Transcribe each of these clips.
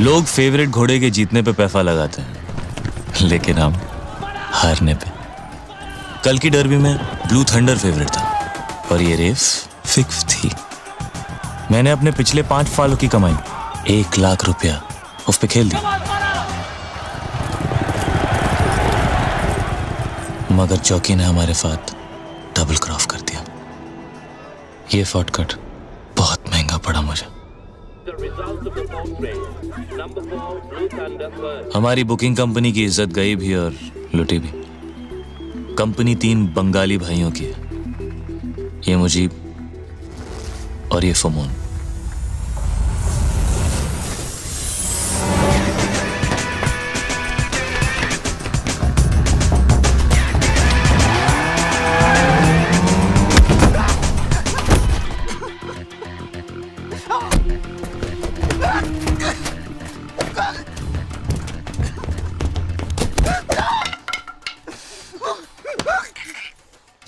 लोग फेवरेट घोड़े के जीतने पे पैसा लगाते हैं, लेकिन हम हारने पे। कल की डर्बी में ब्लू थंडर फेवरेट था और ये रेस फिक्स थी। मैंने अपने पिछले 5 सालों की कमाई 1 लाख रुपया उस पे खेल दी, मगर चौकी ने हमारे साथ डबल क्रॉस कर दिया। ये शॉर्टकट बहुत महंगा पड़ा मुझे। हमारी बुकिंग कंपनी की इज्जत गई भी और लुटी भी। कंपनी 3 बंगाली भाइयों की है, ये मुजीब और ये फमून।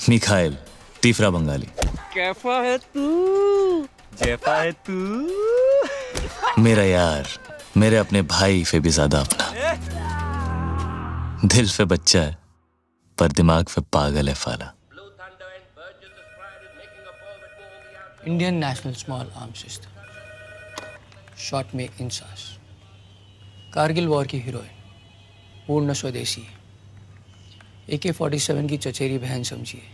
मिखाइल, तीसरा बंगाली। कैफा है तू? जैफा है तू? मेरा यार, मेरे अपने भाई से भी ज्यादा अपना। दिल से बच्चा है पर दिमाग से पागल है फाला। Indian National Small Arms System, short में इंसास। कारगिल वॉर की हीरोइन, पूर्ण स्वदेशी। AK-47 की चचेरी बहन समझिए।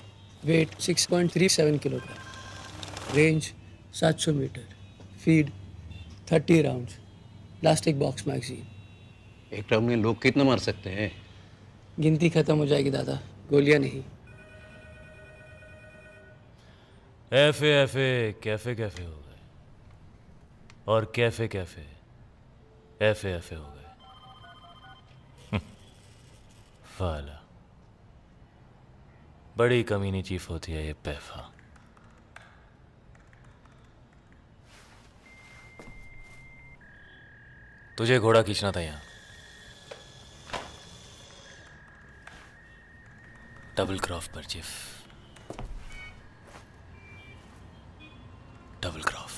Weight 6.37 kilogram, range 700 metre, feed 30 rounds, plastic box magazine. एक राउंड में लोग कितना मार सकते हैं? गिनती खत्म हो जाएगी दादा, गोलियां नहीं। एफे एफे कैफे कैफे हो गए और कैफे कैफे एफे एफे हो गए। फाला, बड़ी कमीनी चीफ होती है ये पैफा। तुझे घोड़ा खींचना था यहाँ। डबल क्रॉस पर चीफ, डबल क्रॉस।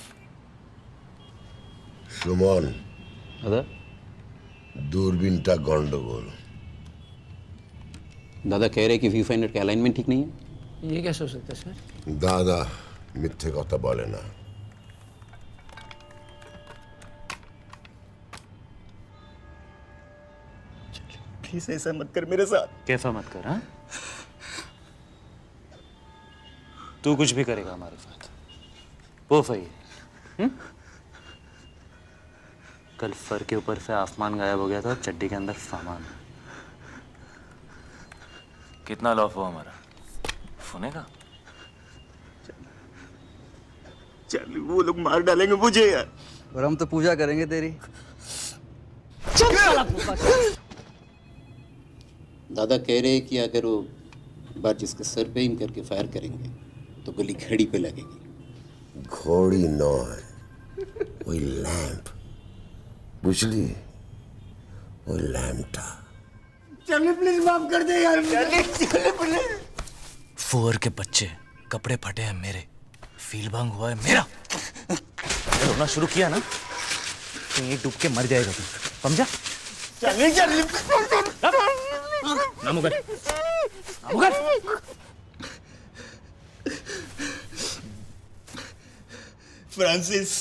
সুমন, दादा दूरबीनটা গন্ডগোল। दादा कह रहे कि व्यू फाइंडर का अलाइनमेंट ठीक नहीं है। ये कैसे हो सकता है सर? দাদা মিথ্যে কথা বলে না। प्लीज ऐसा मत कर मेरे साथ। कैफा मत कर। हाँ, तू कुछ भी करेगा हमारे साथ वो सही है। कल फर के ऊपर से आसमान गायब हो गया था, चड्डी के अंदर सामान। कितना लॉस हुआ हमारा? सुनेगा? चल, वो लोग मार डालेंगे मुझे यार। और हम तो पूजा करेंगे तेरी। दादा कह रहे कि अगर वो बार जिसके सर पे एम करके फायर करेंगे तो गोली घड़ी पे लगेगी। ঘড়ি নয়, ওই ল্যাম্প, বুঝলি? ওই ল্যাম্পটা। चलिए प्लीज माफ कर दे यार। चलिए प्लीज। फुअर के बच्चे, कपड़े फटे हैं मेरे, फील भंग हुआ है मेरा। रोना शुरू किया ना तो ये डूब के मर जाएगा तू, समझा? चलिए ना मुगर, फ्रांसिस,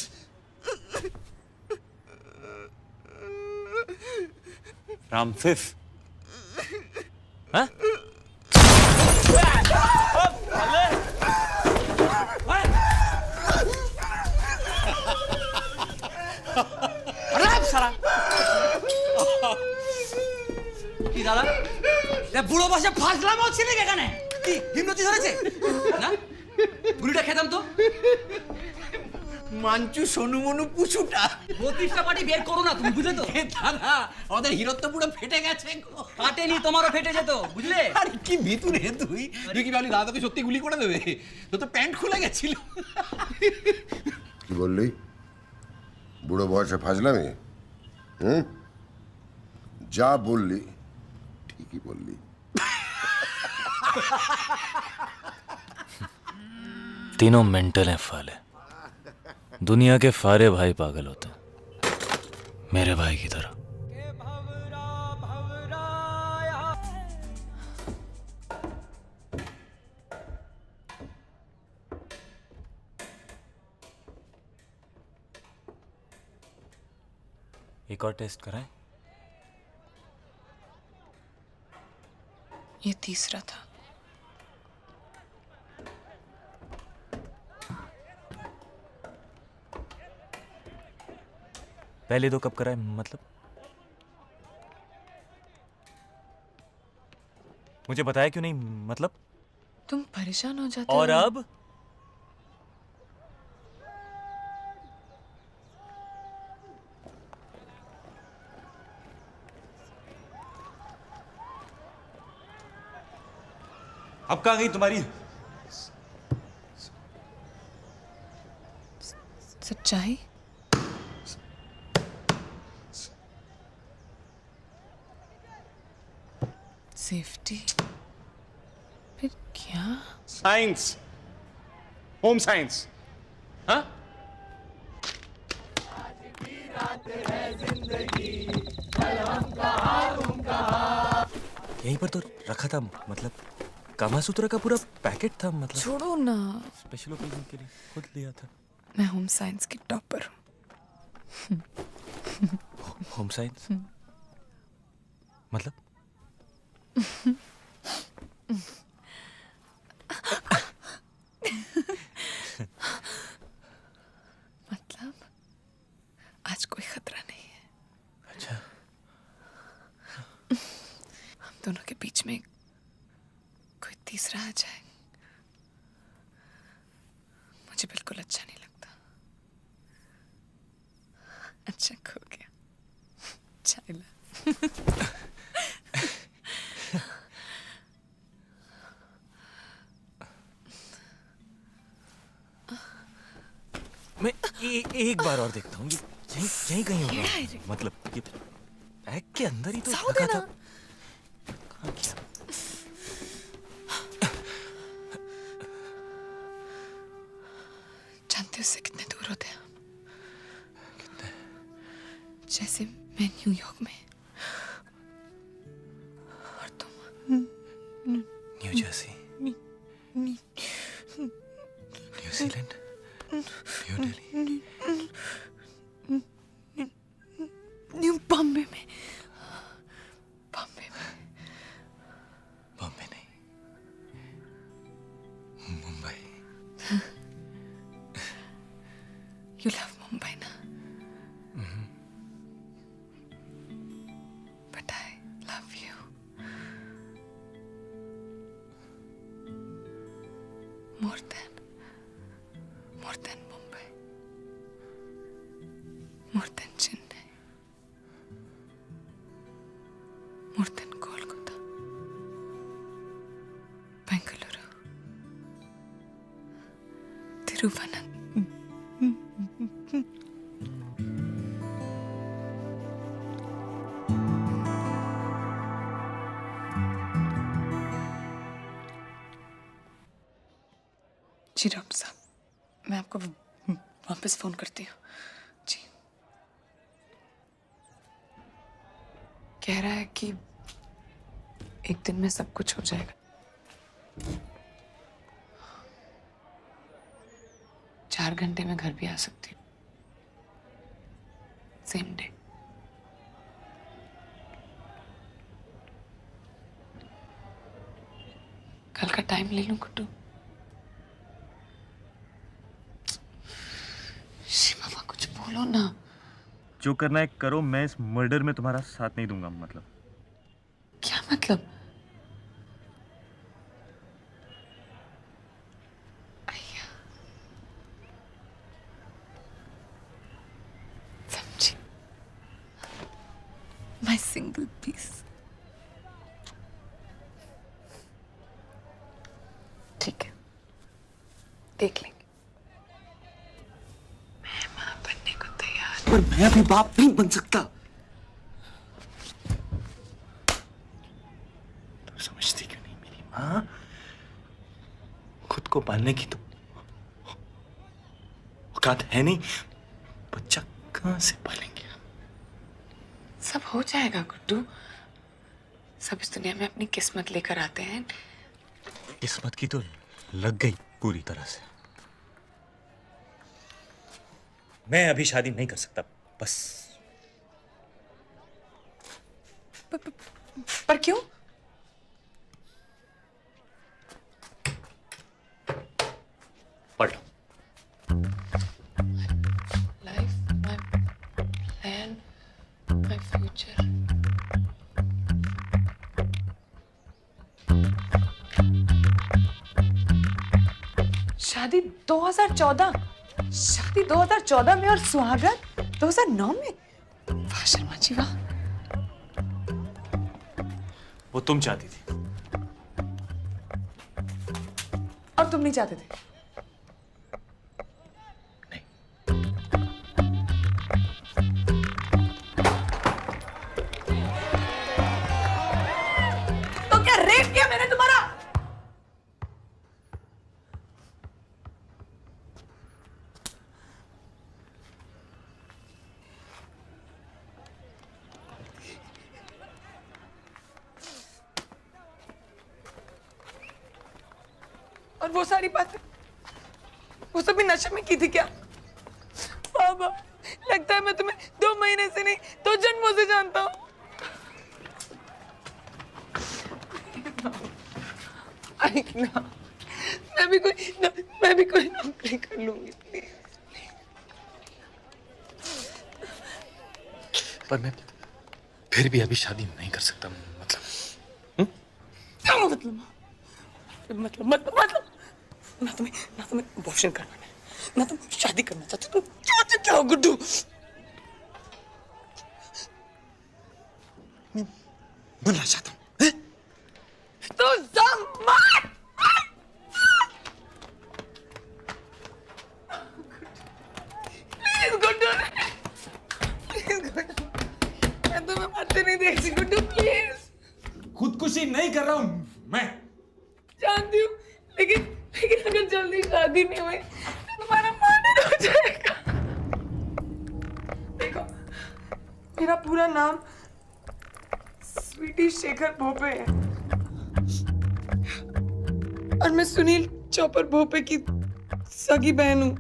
फ्रांसिस, हाँ? কি দাদা? বুড়ো বসে ফাজলাম হচ্ছে নাকি এখানে? কি হিমনতি ধরেছে না? বুড়িটা খেতাম তো। মাঞ্চু সোনু মনু পুচুটা 32টা পার্টি বের করো না তুমি, বুঝলে তো? দাদা আমাদের হিরো তো পুরো ফেটে গেছে গো। কাটেনি, তোমারও ফেটে যেত, বুঝলে? আরে কি ভিতরে তুই কি ভাবলি দাদা তোকে সত্যি গুলি করে দেবে? তো তো প্যান্ট খুলে গেছিল। কি বললি? বুড়ো বয়সে ফাজলামি? যা বললি ঠিকই বললি। तीनों मेंटल हैं फाले। दुनिया के सारे भाई पागल होते हैं, मेरे भाई की तरह। एक और टेस्ट कराएं? ये तीसरा था। पहले दो कब कराए मतलब? मुझे बताया क्यों नहीं मतलब? तुम परेशान हो जाते और हो। अब? अब कहाँ गई तुम्हारी सच्चाई? सेफ्टी? फिर क्या? Science, home science. हाँ? यहीं पर तो रखा था मतलब कामासूत्र का पूरा पैकेट था मतलब छोड़ो ना। स्पेशल ओकेजन के लिए खुद लिया था। मैं होम साइंस की टॉपर हूँ। होम साइंस मतलब? मतलब आज कोई खतरा नहीं है। अच्छा। हम दोनों के बीच में कोई तीसरा आ जाए मुझे बिल्कुल अच्छा नहीं लगता। अच्छा खो गया। चाय ला। मैं एक बार और देखता हूँ। यहीं यहीं कहीं क्या है होगा रे? मतलब ये बैग के अंदर ही तो साउथ रखा है था। ना? कहाँ गया? जानते हो उससे कितने दूर होते हैं हम? जैसे मैं न्यूयॉर्क में और तुम new Jersey, New Zealand, new Delhi. New Bombay में। बॉम्बे में। बॉम्बे नहीं, मुंबई। यू लव मुंबई ना? But I love you. More than Mumbai, more than Chennai, more than Kolkata, Bengaluru, Thiruvananthapuram. जी डॉक्टर साहब, मैं आपको वापस फोन करती हूँ। जी। कह रहा है कि एक दिन में सब कुछ हो जाएगा। 4 घंटे में घर भी आ सकती हूँ। Same day. कल का टाइम ले लूं कुट्टू? शिवा कुछ बोलो ना। जो करना है करो, मैं इस मर्डर में तुम्हारा साथ नहीं दूंगा मतलब। क्या मतलब? अय्या। समझी। My single piece. ठीक है, देख लेंगे। मैं मां बनने को तैयार। पर मैं अभी बाप नहीं बन सकता। तुम समझती क्यों नहीं? मेरी माँ खुद को पालने की तो औकात है नहीं। बच्चा कहाँ से पालेंगे? सब हो जाएगा गुड्डू। सब इस दुनिया में अपनी किस्मत लेकर आते हैं। किस्मत की तो लग गई पूरी तरह से। मैं अभी शादी नहीं कर सकता, बस। पर क्यों? पढ़ लो। Life, my plan, my future. शादी 2014, शादी 2014 में और सुहागरात 2009 में। वाह शर्मा जी वाह। वो तुम चाहती थी। और तुम नहीं चाहते थे? तो क्या रेप किया मैंने तुम्हारा? और वो सारी बातें, वो सब भी नशे में की थी क्या? बाबा, लगता है मैं तुम्हें 2 महीने से नहीं 2 जन्मों से जानता हूँ। ना, मैं भी कोई नौकरी कर लूंगी प्लीज। पर मैं फिर भी अभी शादी नहीं कर सकता, मतलब। क्या मतलब ना तुम्हें अबॉर्शन करना है, ना तुम शादी करना चाहते, तुम चाहते क्या हो गुड्डू? मैं बनना चाहता हूँ। तो जमात प्लीज गुड्डू, प्लीज गुड्डू, मैं तुम्हें मरते नहीं देखती गुड्डू, प्लीज। खुदकुशी नहीं कर रहा हूं मैं। जानती हूँ, लेकिन अगर जल्दी शादी नहीं हुई तो तुम्हारा मर्डर हो जाएगा। देखो, मेरा पूरा नाम स्वीटी शेखर भोपे है और मैं सुनील चौपर भोपे की सगी बहन हूँ।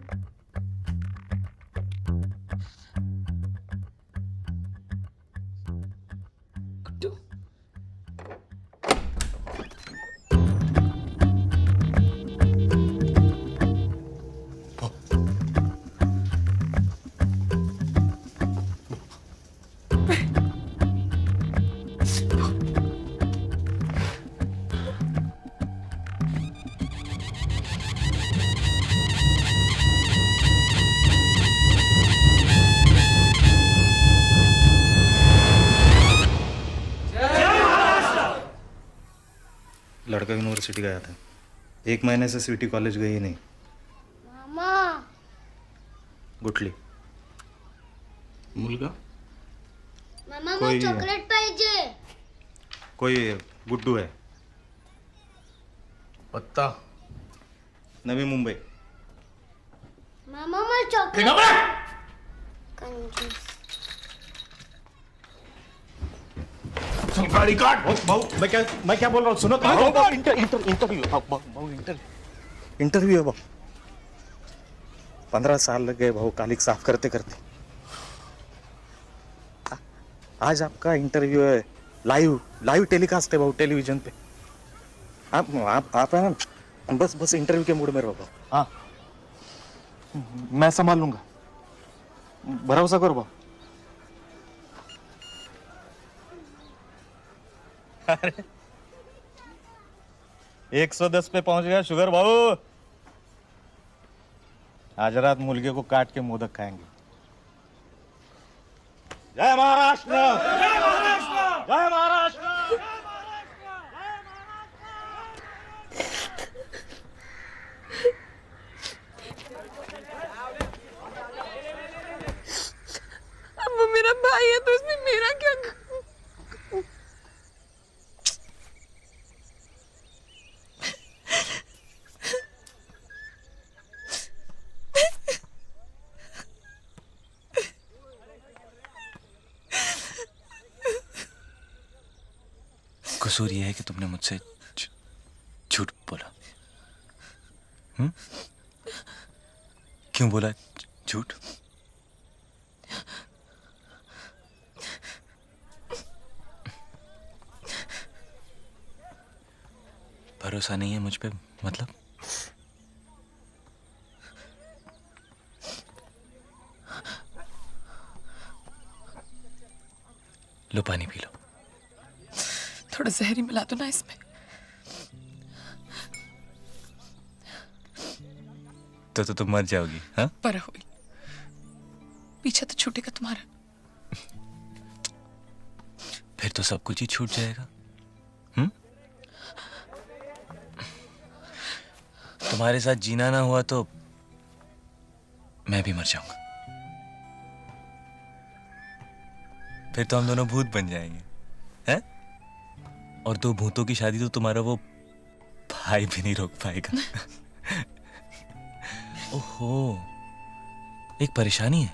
लड़का यूनिवर्सिटी गया था, 1 महीने से स्वीटी कॉलेज गई ही नहीं। मामा गुटली मुलगा मामा कोई- मला चॉकलेट पाहिजे. कोई गुड्डू है, पत्ता नवी मुंबई। मामा मला चॉकलेट. कंजूस. गाड़ी काट। भाऊ मैं क्या बोल रहा हूँ, सुनो तो। इंटरव्यू है भाऊ। 15 साल लग गए भाऊ कालिक साफ करते करते। आज आपका इंटरव्यू है, लाइव टेलीकास्ट है भाऊ, टेलीविजन पे। आप है ना, बस इंटरव्यू के मूड में रहो भाऊ। हाँ, मैं संभाल लूंगा, भरोसा करो भाऊ। अरे 110 पे पहुंच गया शुगर बाबू। आज रात मुर्गे को काट के मोदक खाएंगे। जय महाराष्ट्र, जय महाराष्ट्र, जय महाराष्ट्र। अब वो मेरा भाई है तो इसमें मेरा क्या? कसूर ये है कि तुमने मुझसे झूठ बोला। क्यों बोला झूठ? भरोसा नहीं है मुझ पे, मतलब? लो पानी पी लो। थोड़ा जहर ही मिला दो ना इसमें। तो तुम मर जाओगी, हाँ? पर हुई पीछा तो छूटेगा तुम्हारा। फिर तो सब कुछ ही छूट जाएगा। तुम्हारे साथ जीना ना हुआ तो मैं भी मर जाऊंगा। फिर तो हम दोनों भूत बन जाएंगे, हैं? और दो भूतों की शादी तो तुम्हारा वो भाई भी नहीं रोक पाएगा। ओहो, एक परेशानी है।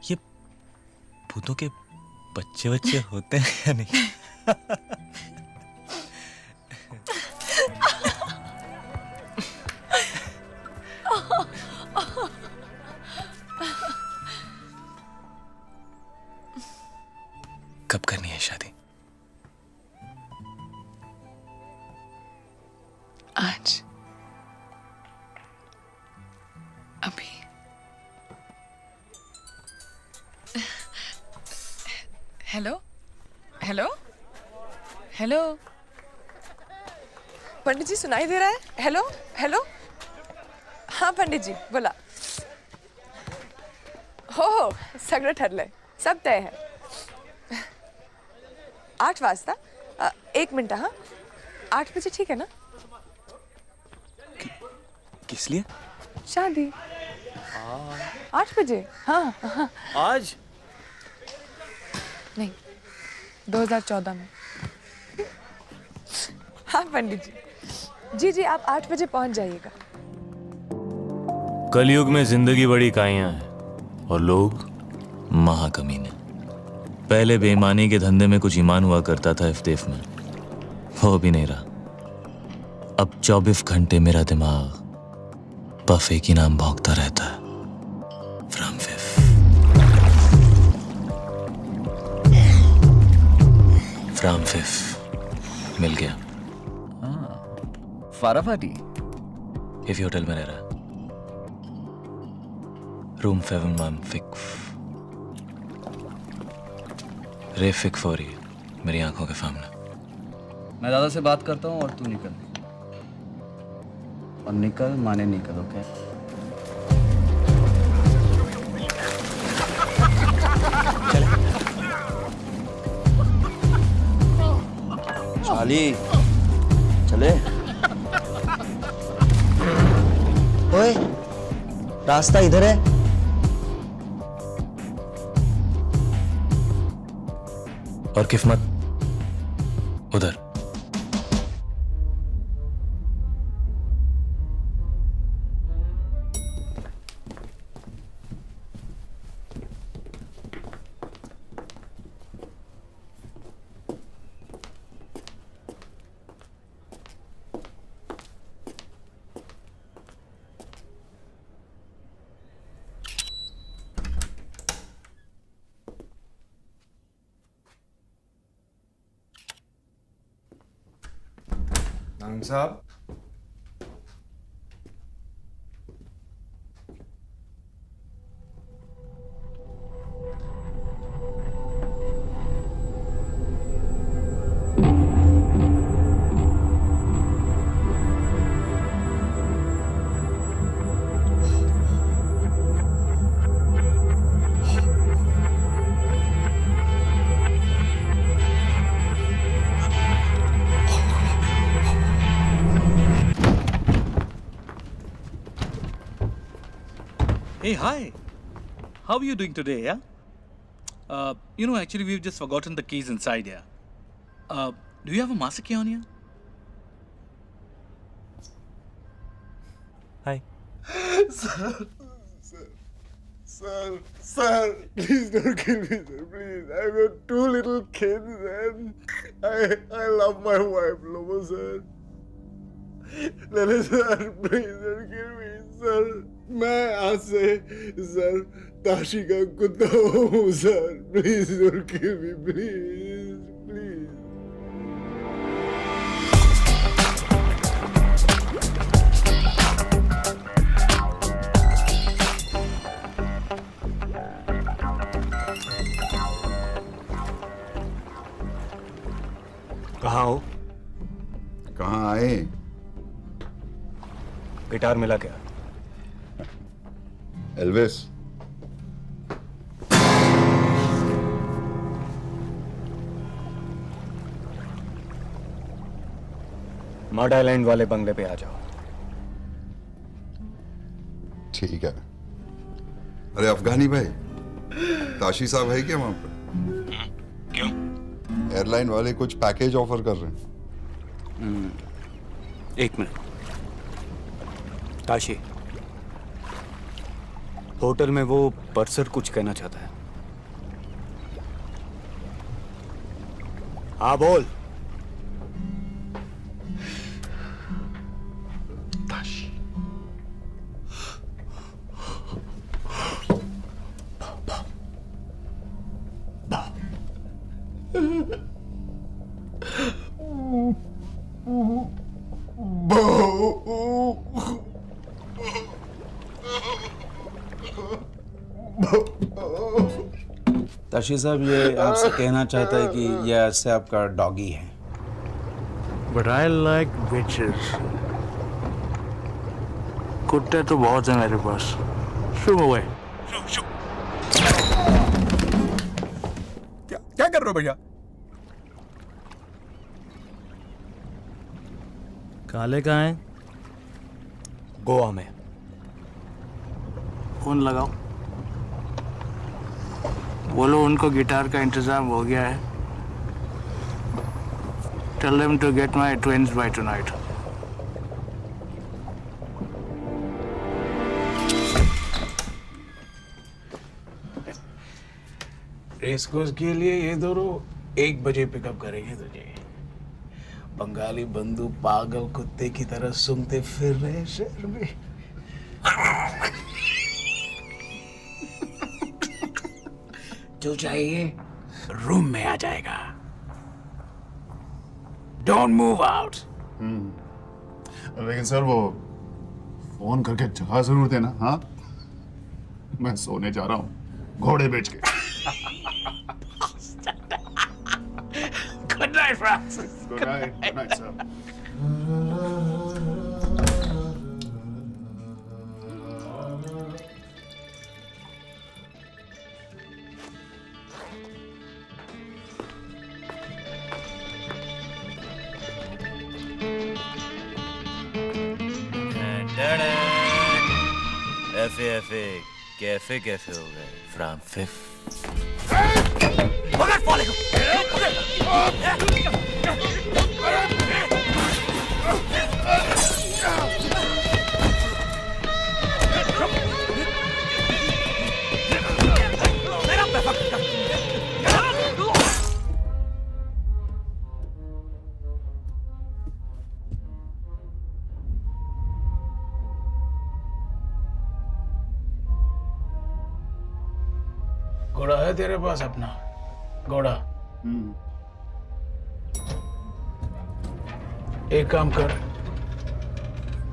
ये भूतों के बच्चे होते हैं या नहीं? कब करनी है शादी? आज, अभी। हेलो हेलो हेलो, पंडित जी सुनाई दे रहा है? हेलो हेलो, हाँ पंडित जी बोला। हो सगळं ठरलंय, सब तय है। 8 वाजता 1 मिनट, हाँ 8 बजे ठीक है ना? किस लिए? शादी 8 बजे, हाँ हाँ। आज नहीं, 2014 में। हाँ पंडित जी, जी आप 8 बजे पहुंच जाइएगा। कलयुग में जिंदगी बड़ी काइयां है और लोग महाकमीने। पहले बेईमानी के धंधे में कुछ ईमान हुआ करता था इफ्तेफ में, वो भी नहीं रहा। अब 24 घंटे मेरा दिमाग बफे की नाम भौंकता रहता है। फ्रॉम फिफ मिल गया। फाराफाटी इफ होटल में रह रहा, रूम 716। रेफिक फौरी मेरी आंखों के सामने। मैं दादा से बात करता हूँ और तू निकल। और निकल माने निकल, ओके? चाली चले। ओए, रास्ता इधर है। और किस्मत उधर। साहब, Hey, hi. How are you doing today, yeah? Actually, we've just forgotten the keys inside here. Do you have a master key on you? Hi. Sir, please don't kill me, sir. Please, I've got 2 little kids, and I love my wife, Lobo, sir. Lele, sir, please don't kill me, sir. मैं आज से sir Tashi का कुत्ता हूँ, sir. Please don't kill me, please, please. कहाँ हो? कहाँ आए? गिटार मिला क्या? एल्विस, मड आइलैंड वाले बंगले पे आ जाओ। ठीक है। अरे अफगानी भाई, ताशी साहब है क्या वहां पर? क्यों? एयरलाइन वाले कुछ पैकेज ऑफर कर रहे हैं। एक मिनट। काशी, होटल में वो पर्सर कुछ कहना चाहता है। हाँ बोल। ताशी, ताशी साहब ये आपसे कहना चाहता है कि ये आज से आपका डॉगी है। But I like witches. कुत्ते तो बहुत हैं मेरे पास। Shoo away. क्या कर रहे हो भैया? काले कहाँ हैं? गोवा में। फोन लगाओ। बोलो उनको गिटार का इंतजाम हो गया है। Tell them to get my twins by tonight. Race course के लिए ये दोनों 1 बजे पिकअप करेंगे तुझे। बंगाली बंधु पागल कुत्ते की तरह सूंघते फिर रहे शहर में। जो चाहिए रूम में आ जाएगा। Don't move out. लेकिन सर वो फोन करके जगह जरूर देना। हाँ, मैं सोने जा रहा हूँ घोड़े बेच के। Good night Francis. Good night sir. Cafe cafe हो गए फ्रॉम फिफ्थ। घोड़ा है तेरे पास अपना? घोड़ा? एक काम कर,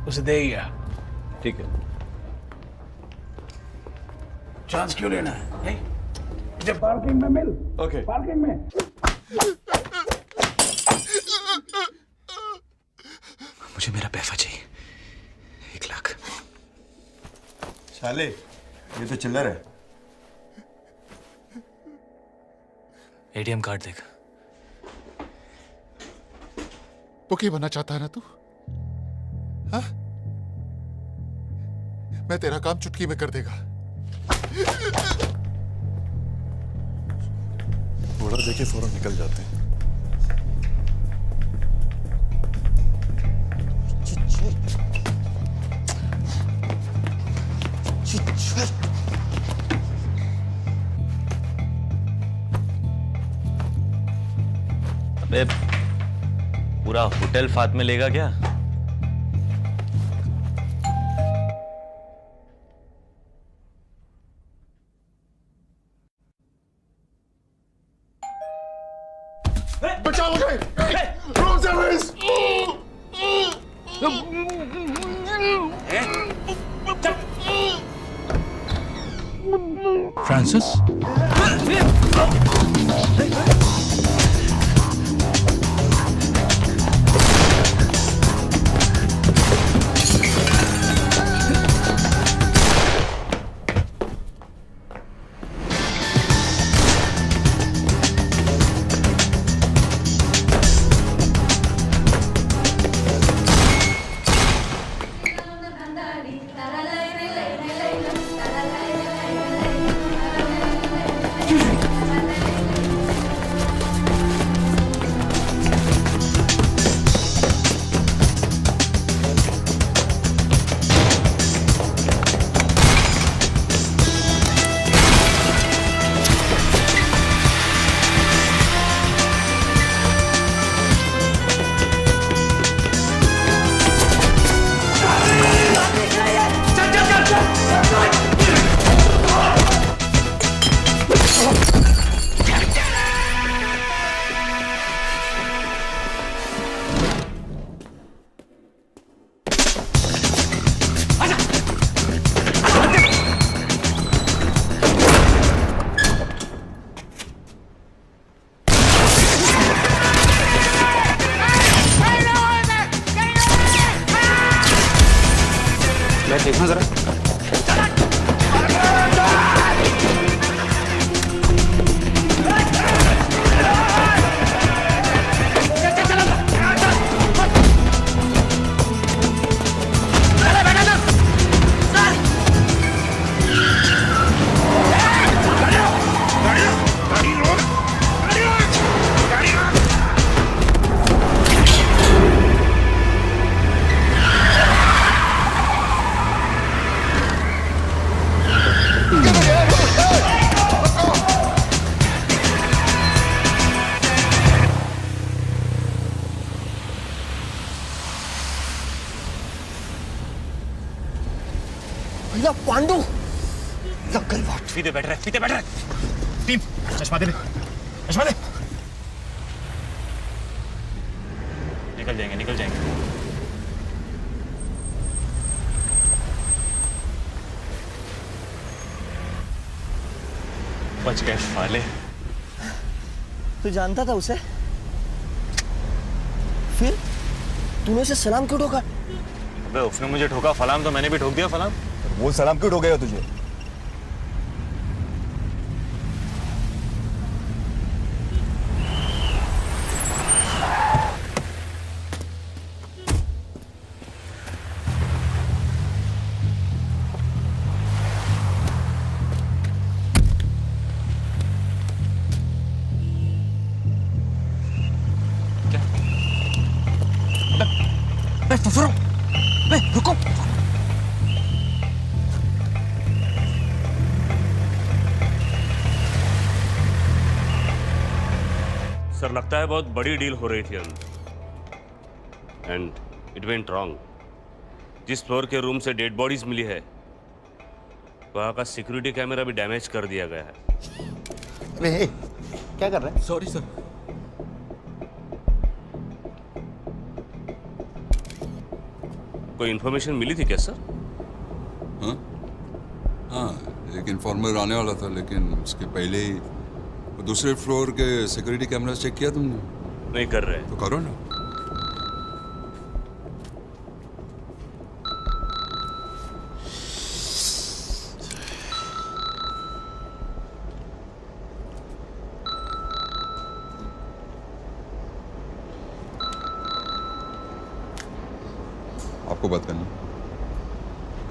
उसे दे ही आ। ठीक है। चांस क्यों लेना है? नहीं? मुझे पार्किंग में मिल। ओके। पार्किंग में। मुझे मेरा पैसा चाहिए। 1 लाख। साले, ये तो चिल्लर है। एटीएम कार्ड देगा। पुकी बनना चाहता है ना तू? हाँ? मैं तेरा काम चुटकी में कर देगा। घोड़ा देके फौरन निकल जाते हैं। बे, पूरा होटल फात में लेगा क्या? बचाओ मुझे! Room service! Francis? देखना जरा। भैया पांडु फीते बैठ रहे टीम चश्मा दे निकल जाएंगे बच गए साले। तू जानता था उसे? फिर तूने उसे सलाम क्यों ठोका? अबे उसने मुझे ठोका फलाम तो मैंने भी ठोक दिया फलाम। वो सलाम क्यों ठोकेगा तुझे? रुको। सर लगता है बहुत बड़ी डील हो रही थी अंदर एंड इट वेंट रॉन्ग। जिस फ्लोर के रूम से डेड बॉडीज मिली है वहाँ का सिक्योरिटी कैमरा भी डैमेज कर दिया गया है। अरे क्या कर रहे हैं? Sorry sir. कोई इन्फॉर्मेशन मिली थी क्या सर? हाँ, एक इन्फॉर्मर आने वाला था लेकिन उसके पहले ही दूसरे फ्लोर के सिक्योरिटी कैमरा चेक किया तुमने? नहीं कर रहे। तो करो ना। आपको बात करनी।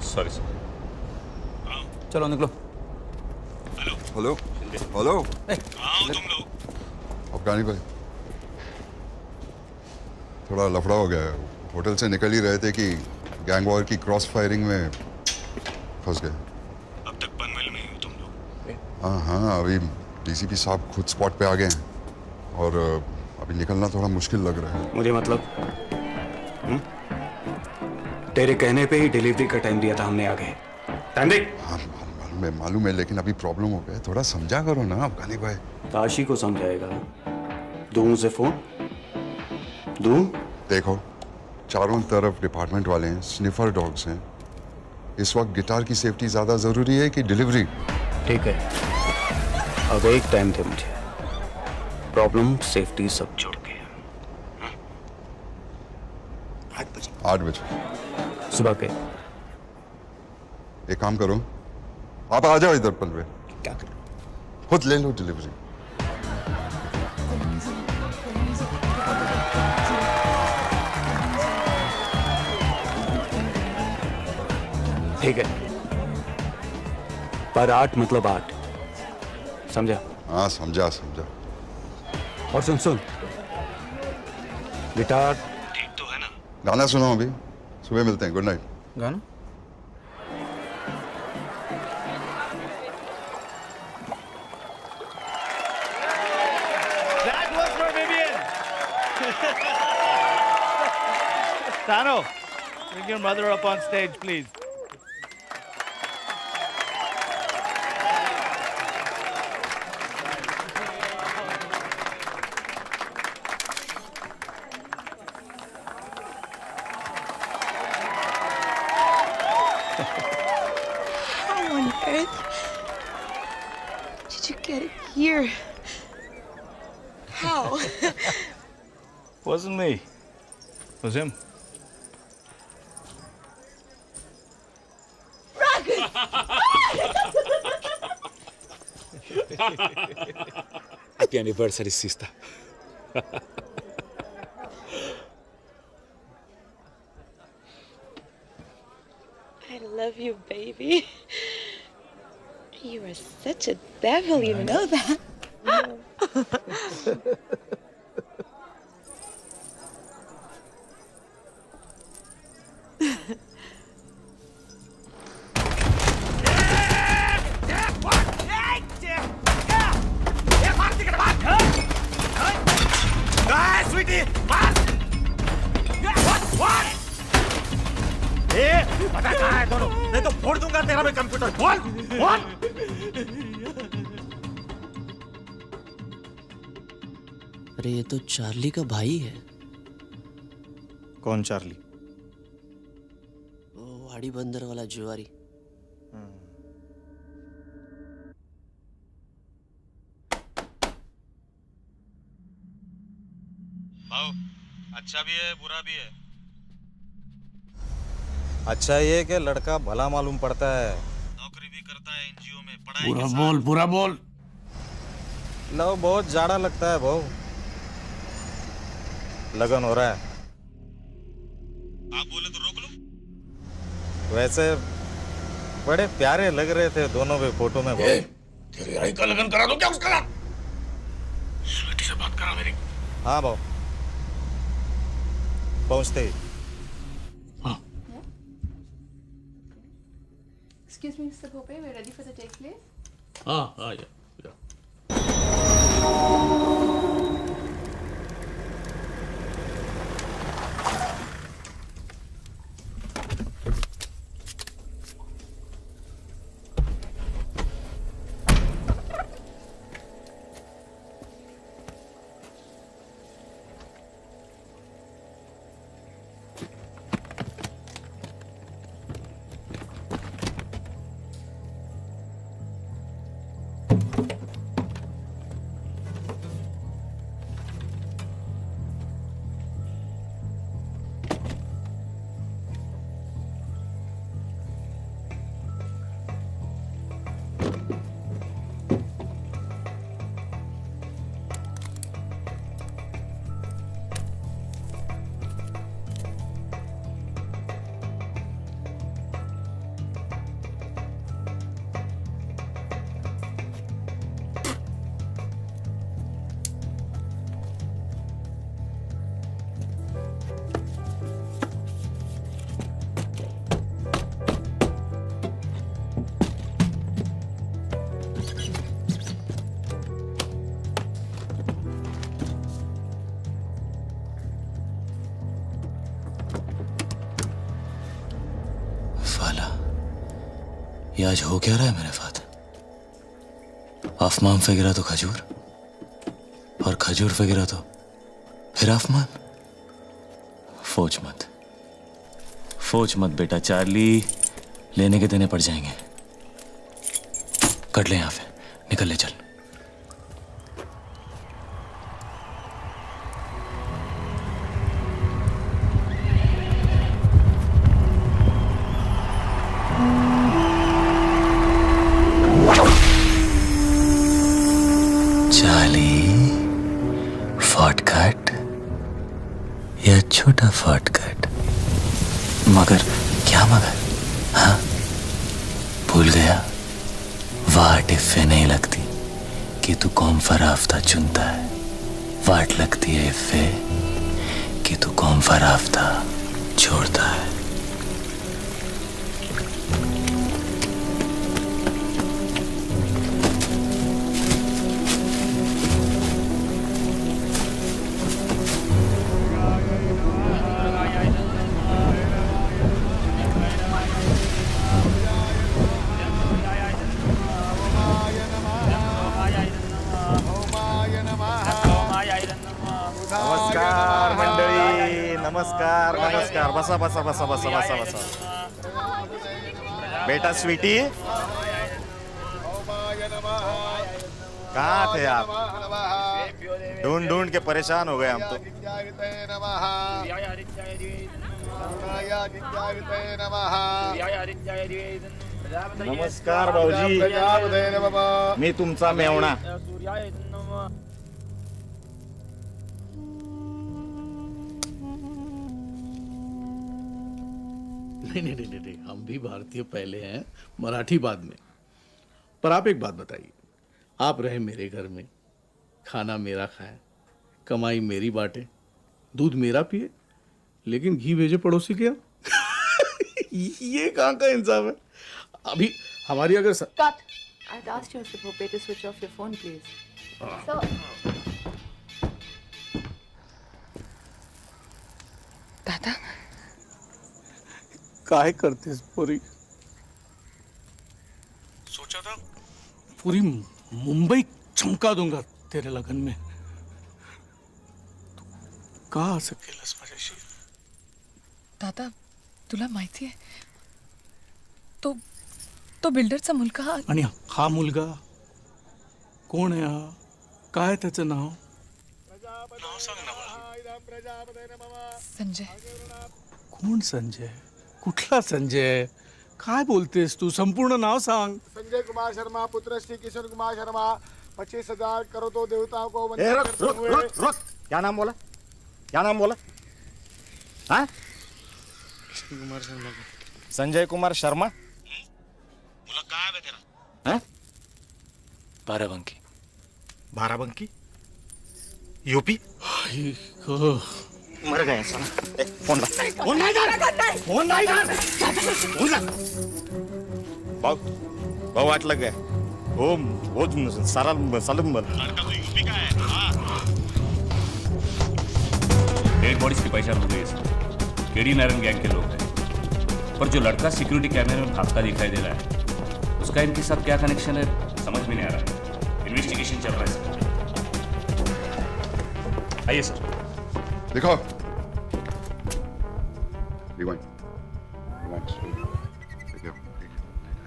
Sorry sir. चलो निकलो। हेलो हेलो तुम लोग अफगानी भाई, थोड़ा लफड़ा हो गया है। होटल से निकल ही रहे थे कि गैंग वॉर की क्रॉस फायरिंग में फंस गए। अब तक पनवेल में ही हो तुम लोग? हाँ, अभी डीसीपी साहब खुद स्पॉट पे आ गए हैं और अभी निकलना थोड़ा मुश्किल लग रहा है। मुझे मतलब तेरे कहने पे ही डिलीवरी का टाइम दिया था हमने आगे। टाइम दे। हाँ मालूम है, लेकिन अभी प्रॉब्लम हो गया है। थोड़ा समझा करो ना अफगानी भाई। ताशी को समझाएगा? दूं उसे फोन? दूं? देखो चारों तरफ डिपार्टमेंट वाले हैं, स्निफर डॉग्स हैं। इस वक्त गिटार की सेफ्टी ज्यादा जरूरी है कि डिलीवरी? ठीक है, अब एक टाइम दे मुझे। प्रॉब्लम सेफ्टी सब छोड़ के। 8 बजे सुबह के। एक काम करो, आप आ जाओ इधर पल पे। क्या करो? खुद ले लो डिलीवरी। ठीक है, पर 8 मतलब 8, समझा? हाँ समझा। और सुन, गिटार ठीक तो है ना? गाना सुनो, अभी सुबह मिलते हैं। Good night. गाना? That was for Vivian. Tano, bring your mother up on stage, please. How on earth did you get it here? How? Wasn't me. It was him. Happy anniversary, sister. I love you, baby. You are such a devil, you know that? पता कहाँ है दोनों? नहीं तो फोड़ दूंगा तेरा मैं कंप्यूटर। बोल। अरे ये तो चार्ली का भाई है। कौन चार्ली? वो वाड़ी बंदर वाला जुआरी। भाव, अच्छा भी है बुरा भी है। अच्छा ये कि लड़का भला मालूम पड़ता है, नौकरी भी करता है एनजीओ में, पढ़ाई के साथ। पूरा बोल। लव बहुत जाड़ा लगता है भाव। लगन हो रहा है। आप बोले तो रोक लो। वैसे बड़े प्यारे लग रहे थे दोनों भी फोटो में। तेरी आई का लगन करा दो क्या उसका? स्वीटी से बात करा मेरी। हाँ भाव, पहुंचते ही। Excuse me, Mr. Pope, we're ready for the take, please. yeah. ये आज हो क्या रहा है मेरे साथ? आसमान पे गिरा तो खजूर, और खजूर पे गिरा तो फिर आसमान। फोच मत बेटा चार्ली, लेने के देने पड़ जाएंगे। कट ले यहाँ से, निकल ले चल। शॉर्टकट या छोटा शॉर्टकट? मगर क्या मगर? हाँ भूल गया, वाट इफ़े नहीं लगती कि तू कौन सा रास्ता चुनता है, वाट लगती है इफ़े कि तू कौन सा रास्ता छोड़ता है। नमस्कार मंडळी, नमस्कार नमस्कार. बसा बसा बसा बसा बसा बसा. बेटा स्वीटी, कहाँ थे आप? ढूंढ ढूंढ के परेशान हो गए हम तो. नमस्कार भाऊजी, मी तुमचा मेवणा. नहीं, हम भी भारतीय पहले हैं, मराठी बाद में. पर आप एक बात बताइए, आप रहे मेरे घर में, खाना मेरा खाए, कमाई मेरी बांटे, दूध मेरा पिए, लेकिन घी भेजे पड़ोसी के यहाँ. ये कहाँ का इंसाफ है? अभी हमारी अगर Cut. I'd asked you, Mr. Pope, to switch off your phone, please. So, दादा काय करतेस पूरी? सोचा था पूरी मुंबई चमका दूंगा तेरे लगन में. तू का असं केलंस माझ्याशी? दादा तुला माहिती आहे तो बिल्डरचा मुलगा. आणि हा मुलगा कोण आहे? हा काय त्याचं नाव? नाव सांग ना मला. संजय. कोण संजय? कुठला संजय? काय बोलतेस तू? संपूर्ण नाव सांग. संजय कुमार शर्मा, पुत्र श्री किशन कुमार शर्मा, 25,000 करो तो देवताओं को ए, रुक. क्या नाम बोला? क्या नाम बोला? हाँ? संजय कुमार शर्मा. मुला काय है तेरा? हाँ? बाराबंकी. बाराबंकी? यूपी? मर गए साला. फोन ला. फोन नहीं कर. फोन नहीं कर. फोन ला. भाऊ वाट लग गया. वो सारा सलम लड़का तो यूपी का है. डेड बॉडीज की पहचान हो गई है. केडी नारायण गैंग के लोग हैं, पर जो लड़का सिक्योरिटी कैमरे में भागता दिखाई दे रहा है, उसका इनके साथ क्या कनेक्शन है समझ में नहीं आ रहा. इन्वेस्टिगेशन चल रहा है सर. आइए सर. देखो Rewind.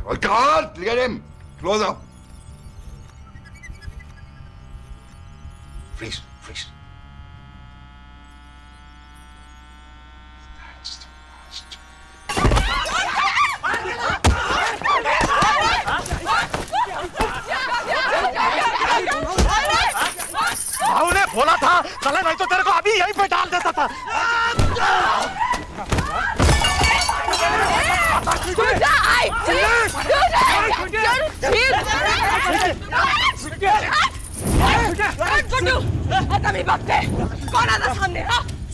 Oh God! Look at him! Close up! Freeze. भाऊ ने बोला था चला, नहीं तो तेरे को अभी यहीं पे डाल देता था. आता मी बघते कोण आता सामने.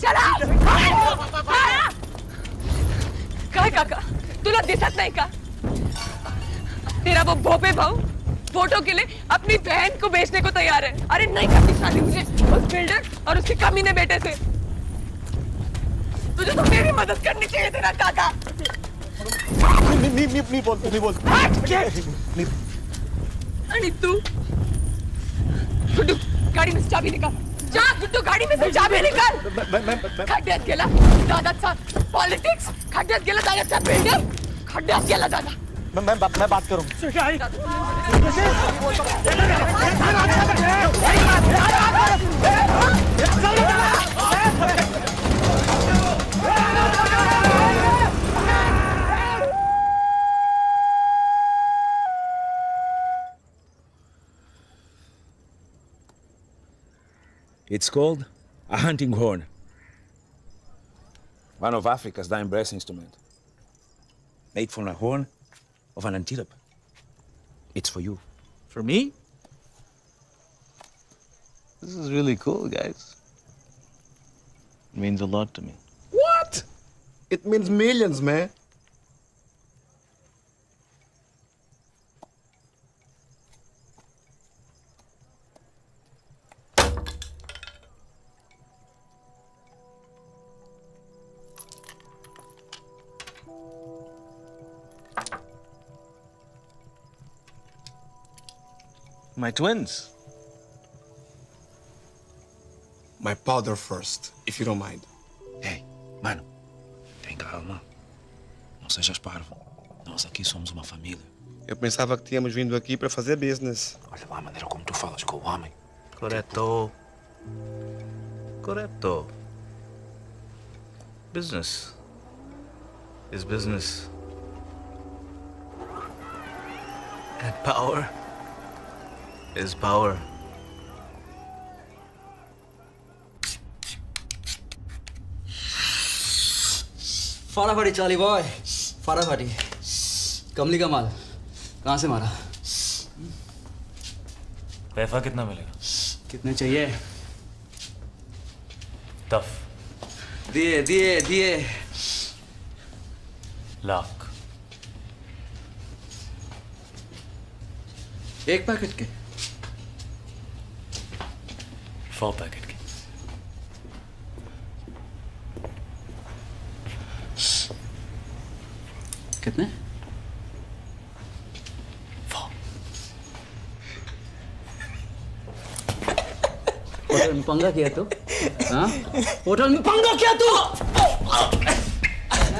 चला. काय काका तुला दिसत नहीं का? तेरा वो भोपे भाऊ फोटो के लिए अपनी बहन को बेचने को तैयार है. अरे नहीं करती शादी मुझे उस बिल्डर और उसके कमीने बेटे से. तुझे तो मेरी मदद करनी चाहिए तेरा काका. नहीं बोल आणि तू गुड्डू गाडी में से चाबी निकाल जा गुड्डू गाडी में से चाबी निकाल खड्ड्यात गेला दादाचा पॉलिटिक्स खड्ड्यात गेला दादाचा बिल्डर खड्ड्यात गेला दादा मैं बात करूं It's called a hunting horn. One of Africa's dying brass instruments. Made from a horn of an antelope. It's for you. For me? This is really cool, guys. It means a lot to me. What? It means millions, man. My twins. My powder first, if you don't mind. Hey, mano, tem calma. Não sejas parvo. Nós aqui somos uma família. Eu pensava que tínhamos vindo aqui para fazer business. Olha lá a maneira como tu falas com o homem. Corretto. Corretto. Business is business. And power is power. फटाफटी चाली boy फटाफटी कमली का माल कहाँ से मारा पैसा कितना मिलेगा कितने चाहिए टफ दिए दिए दिए लाख एक पैकेट के 4 पैकेट के कितने होटल में पंगा किया तो हाँ होटल में पंगा किया तू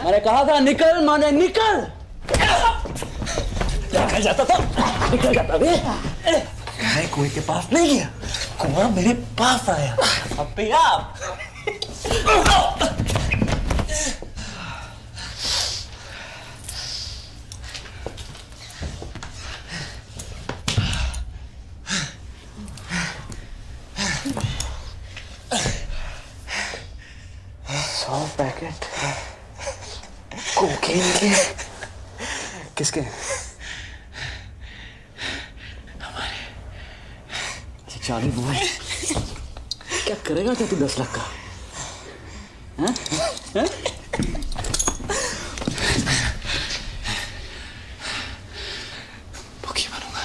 मैंने कहा था निकल माने निकल निकल जाता था निकल जाता भी मैं कुएं के पास नहीं गया कुआं मेरे पास आया अपने आप पैकेट कोकेन के किसके हमारे ये चाली बॉय क्या करेगा क्या तू 10 लाख का हैं हैं भूखी बनूंगा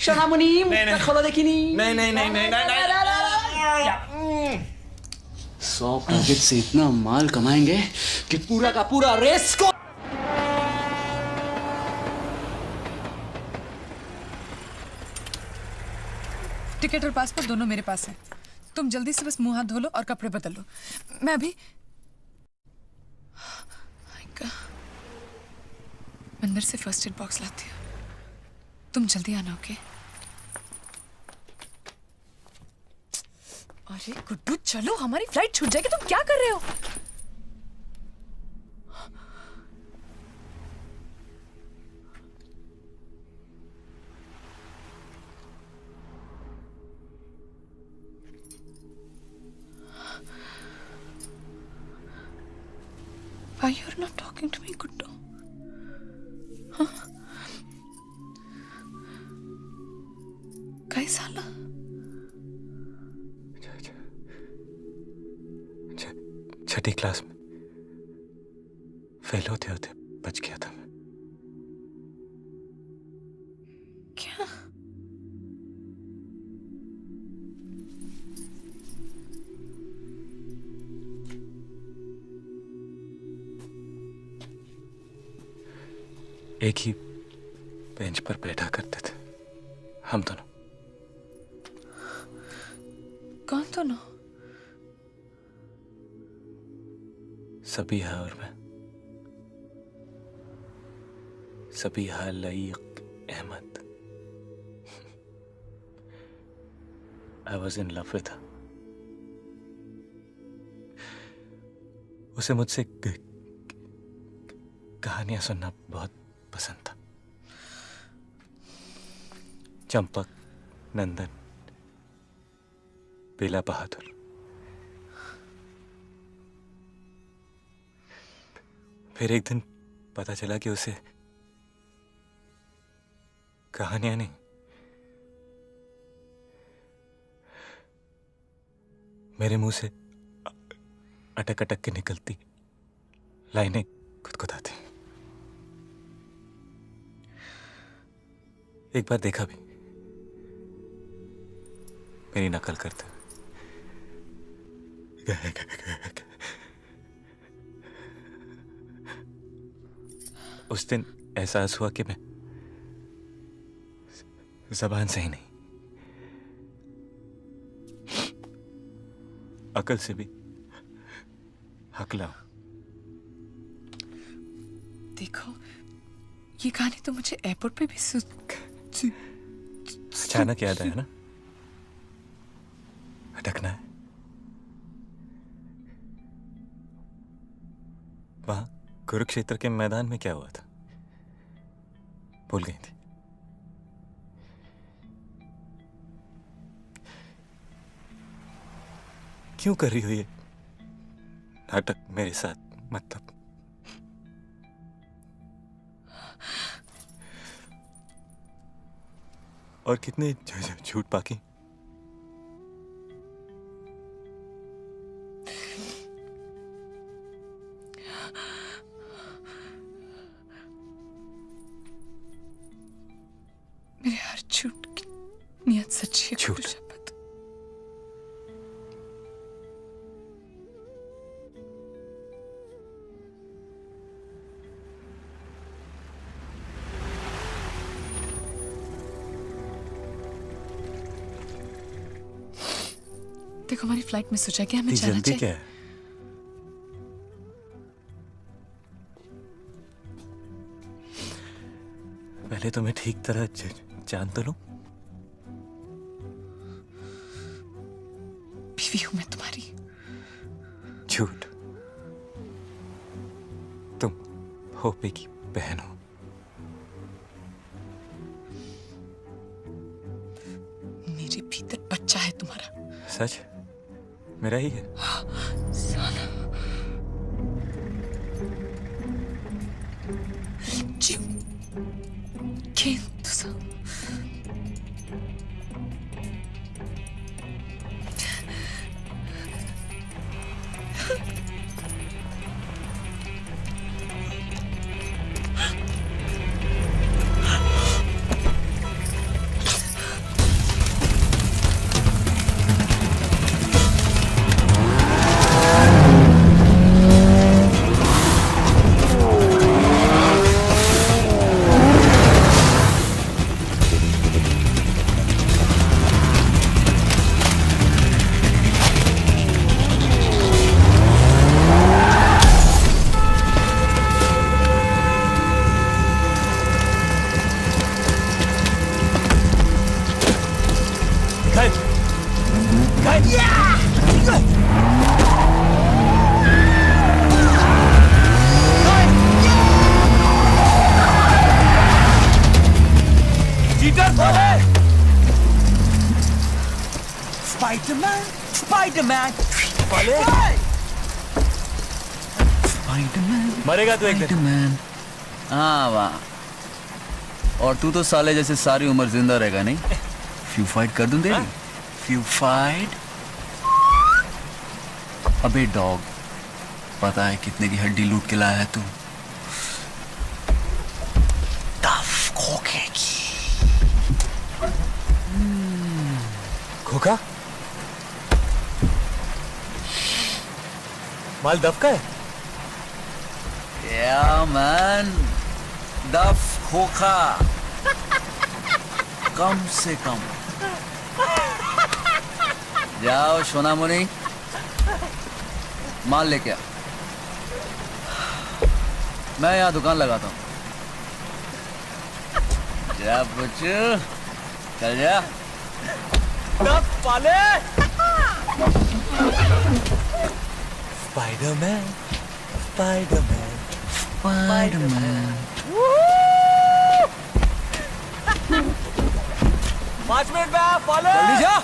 शनामुनी खोला देखी नहीं 100 पैकेट से इतना माल कमाएंगे कि पूरा का पूरा रेस को टिकट और पासपोर्ट दोनों मेरे पास है तुम जल्दी से बस मुंह हाथ धो लो और कपड़े बदल लो मैं अभी अंदर से फर्स्ट एड बॉक्स लाती हूँ तुम जल्दी आना ओके अरे गुड्डू चलो हमारी फ्लाइट छूट जाएगी तुम क्या कर रहे हो Why you're not talking to me, Guddu? Huh? कैसा ला? छठी क्लास में फेल होते होते बच गया था मैं क्या एक ही बेंच पर बैठा करते थे हम दोनों। कौन दोनों? सबीहा और मैं। Sabiha Laeeq Ahmad. I was in love with her. उसे मुझसे कहानियां सुनना बहुत पसंद था। चंपक, नंदन, बेला बहादुर। फिर एक दिन पता चला कि उसे कहानियां नहीं, मेरे मुंह से अटक अटक के निकलती लाइनें गुदगुदाती। एक बार देखा भी, मेरी नकल करते हुए। उस दिन एहसास हुआ कि मैं जबान से ही नहीं, अकल से भी हकला हूं। देखो, ये कहानी तो मुझे एयरपोर्ट पे भी अचानक याद आया ना, अटकना है। वहां कुरुक्षेत्र के मैदान में क्या हुआ था, भूल गई थी। क्यों कर रही हो ये नाटक मेरे साथ? मतलब और कितने झूठ बाकी? मेरे हर झूठ की नियत सच्ची है। झूठ? देखो, हमारी फ्लाइट मिस हो जाएगी, हमें जाना जल्दी चाहिए। क्या है? पहले तो मैं ठीक तरह जान तो लूं। बीवी हूं मैं तुम्हारी। झूठ। तुम होपे की बहन हो। मेरे भीतर बच्चा है तुम्हारा। सच? मेरा ही है। साला। Spider-Man, Spider-Man, Spider-Man, मरेगा तू एक दिन। Spider-Man। हाँ वाह। और तू तो साले जैसे सारी उम्र जिंदा रहेगा नहीं? फ्यू फाइट कर दूं तेरी? Few fight? अबे डॉग, पता है कितने की हड्डी लूट के लाया है तू? टफ खोखे की। खोखा? माल दफ का है? Yeah, man. Duff खोखा कम से कम। जाओ सोनामणि, माल लेके आ। मैं यहाँ दुकान लगाता हूँ। जा बच्चू, चल जा। पाले स्पाइडरमैन, स्पाइडरमैन, स्पाइडरमैन। 5 मिनट में आ, पाले जल्दी जा।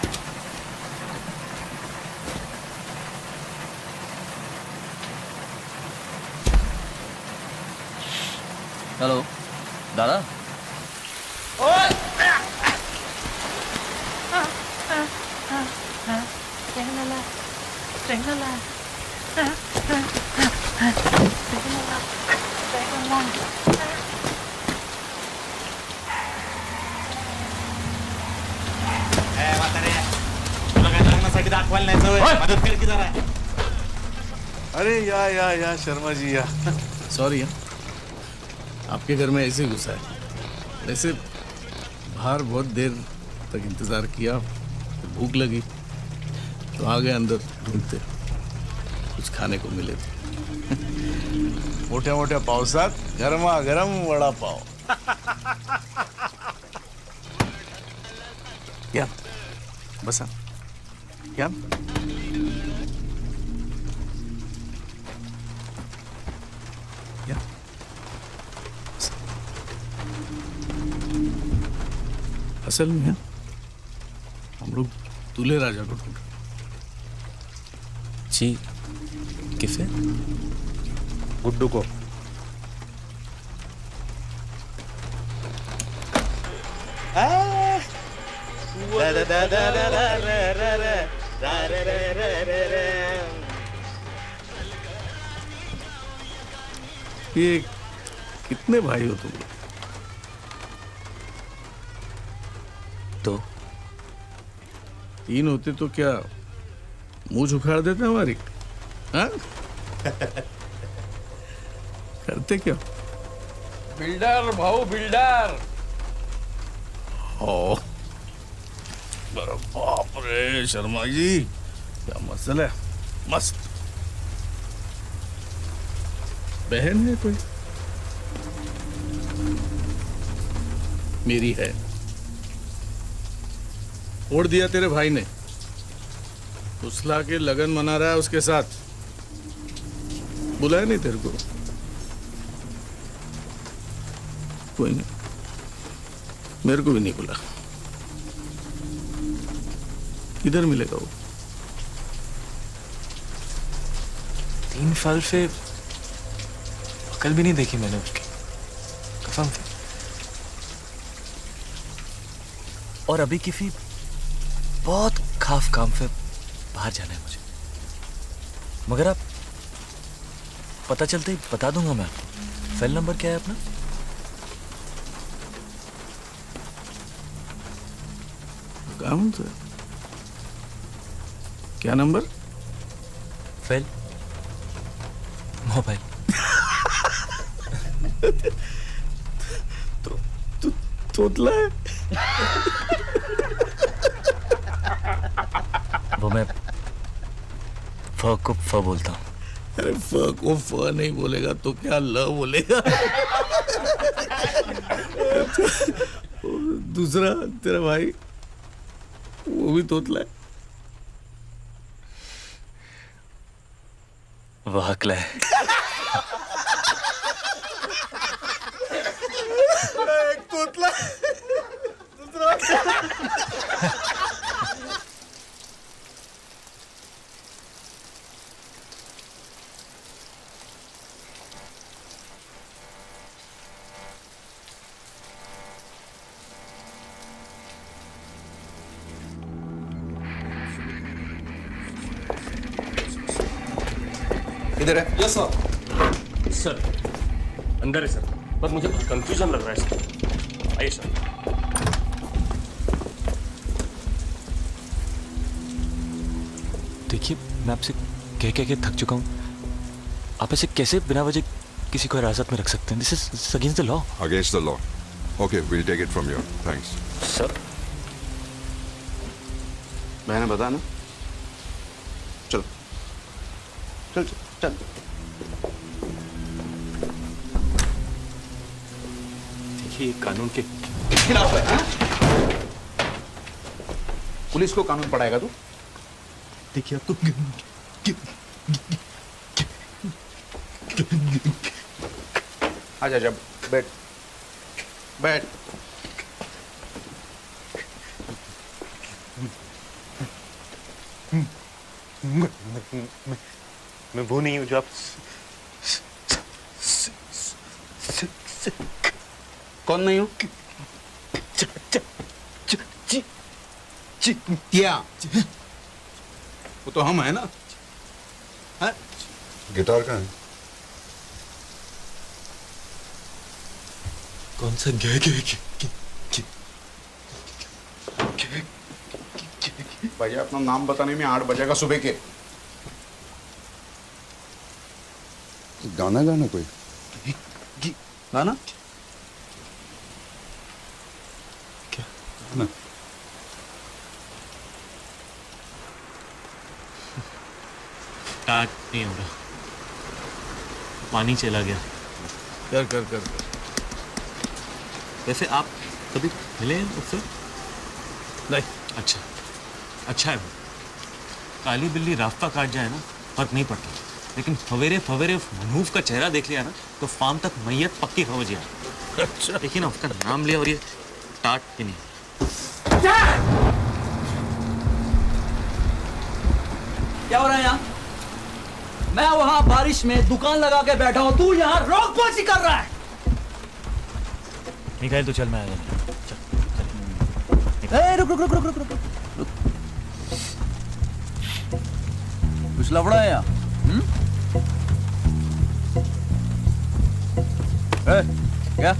हेलो दादा। अरे या शर्मा जी या सॉरी आपके घर में ऐसे घुसा है। वैसे बाहर बहुत देर तक इंतजार किया, भूख लगी तो आ गए अंदर ढूंढते, कुछ खाने को मिले थे। मोठ्या मोठ्या पावसात गरमा गरम वडा पाव। या बसा या असल में हम लोग दूल्हे राजा को ढूंढ। जी किसे? गुड्डू को। ये कितने भाई हो तुम? तो 3 होते तो क्या मुंह उखाड़ देते हमारी? हाँ? करते क्या? बिल्डर भाऊ बिल्डर। ओ अरे बाप रे शर्मा जी, क्या मसल है। मस्त। बहन है कोई? मेरी है। छोड़ दिया तेरे भाई ने, फुसला के लगन मना रहा है उसके साथ। बुलाया नहीं तेरे को? कोई नहीं, मेरे को भी नहीं बुला। किधर मिलेगा वो? 3 साल से अकल भी नहीं देखी मैंने उसकी, कसम से। और अभी किसी बहुत खास काम से बाहर जाना है मुझे, मगर आप पता चलते ही बता दूंगा मैं आपको। सेल नंबर क्या है अपना? कौन सा? क्या नंबर? Fail mobile. तो तोतला है। वो मैं फ को फ बोलता हूँ। अरे फ को फ नहीं बोलेगा तो क्या ल बोलेगा? दूसरा तेरा भाई वो भी तोतला है। वो हकला है। एक तोतला दूसरा। इधर है। Yes sir. सर अंदर है सर, पर मुझे कंफ्यूजन लग रहा है सर। आइए सर। देखिए मैं आपसे कह के थक चुका हूँ। आप ऐसे कैसे बिना वजह किसी को हिरासत में रख सकते हैं? This is against the law. Against the law Okay, we'll take it from here. Thanks. Sir मैंने बताया ना, चलो चल चल चल। देखिए कानून के खिलाफ है, हाँ? पुलिस को कानून पढ़ाएगा तू? देखिए अब तो आजा जब बैठ बैठ। मैं वो नहीं हूँ जो आप कौन नहीं हूँ? क्या? वो तो हम है ना? है? गिटार कहाँ है? कौन सा भैया अपना नाम बताने में 8 बजेगा सुबह के। गाना गाना कोई गाना क्या ना? स्टार्ट नहीं हो रहा, पानी चला गया। कर कर कर कर। वैसे आप कभी मिले हैं उससे? नहीं। अच्छा अच्छा है वो। काली बिल्ली रास्ता काट जाए ना फर्क नहीं पड़ता, लेकिन फवेरे फवेरे मनहूफ का चेहरा देख लिया ना तो फार्म तक मैयत पक्की खबर जिया। अच्छा देखिए ना, उसका नाम लिया और ये स्टार्ट ही नहीं। क्या हो रहा है यहाँ? मैं वहां बारिश में दुकान लगा के बैठा हूं, तू यहाँ रोक पोछी कर रहा है। निकाल तो चल, मैं आ गया। रुक रुक रुक रुक रुक रुक रुक। कुछ लफड़ा है यहाँ? क्या?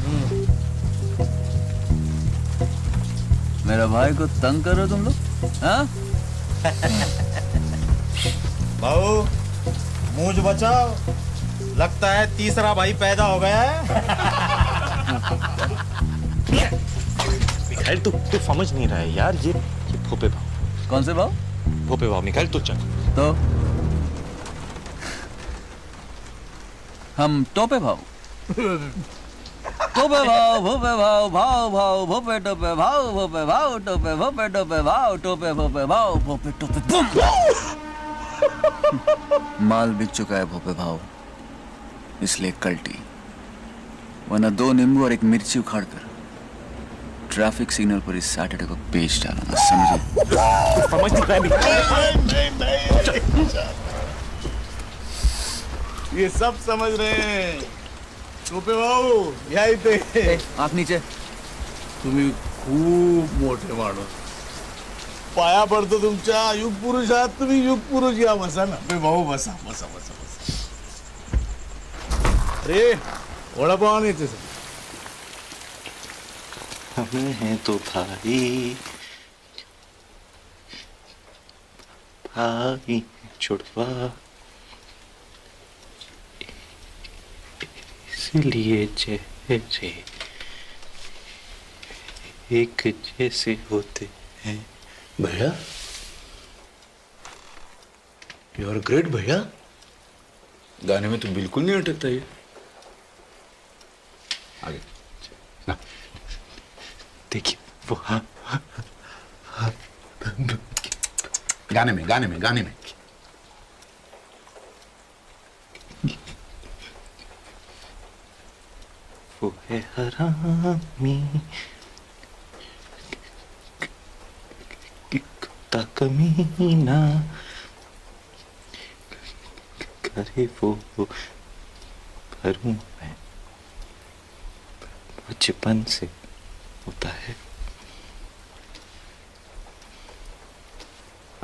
मेरा भाई को तंग कर रहे हो तुम लोग? हाँ? भाऊ मूंछ बचाओ, लगता है तीसरा भाई पैदा हो गया है। मिखाइल तू समझ नहीं रहा है यार, ये भोपे भाव। कौन से भाव? भोपे भाव मिखाइल तू चल। तो हम टोपे भाव। टोपे भाव भोपे भाव भाव भाव भोपे टोपे भाव भोपे भाव टोपे भोपे टोपे भाव टोपे भोपे भाव भोपे टोपे बूम। माल बिक चुका है भोपे भाव, इसलिए कल्टी, वरना 2 नींबू और 1 मिर्ची उखाड़ कर ट्रैफिक सिग्नल पर इस सैटरडे को बेच डालूंगा, समझे? समझ नहीं रहा ये सब समझ रहे हैं। टोपे भाऊ यही पे आंख नीचे। तुम्ही खूप मोठे माणूस, पाया पडतो तुमच्या। युग पुरुष आहात तुम्ही, युग पुरुष। या बसा ना भाऊ, बसा बसा बसा बसा। अरे वडापाव नाही तसं। हम हैं तो भाई, भाई छुड़वा, इसलिए जैसे एक जैसे होते हैं। भैया यू आर ग्रेट भैया, गाने में तो बिल्कुल नहीं अटकता ये। आगे ना देखिए वो गाने में गाने में गाने में। वो है हरामी कुत्ता कमीना, करे वो भरूं मैं, बचपन से होता है।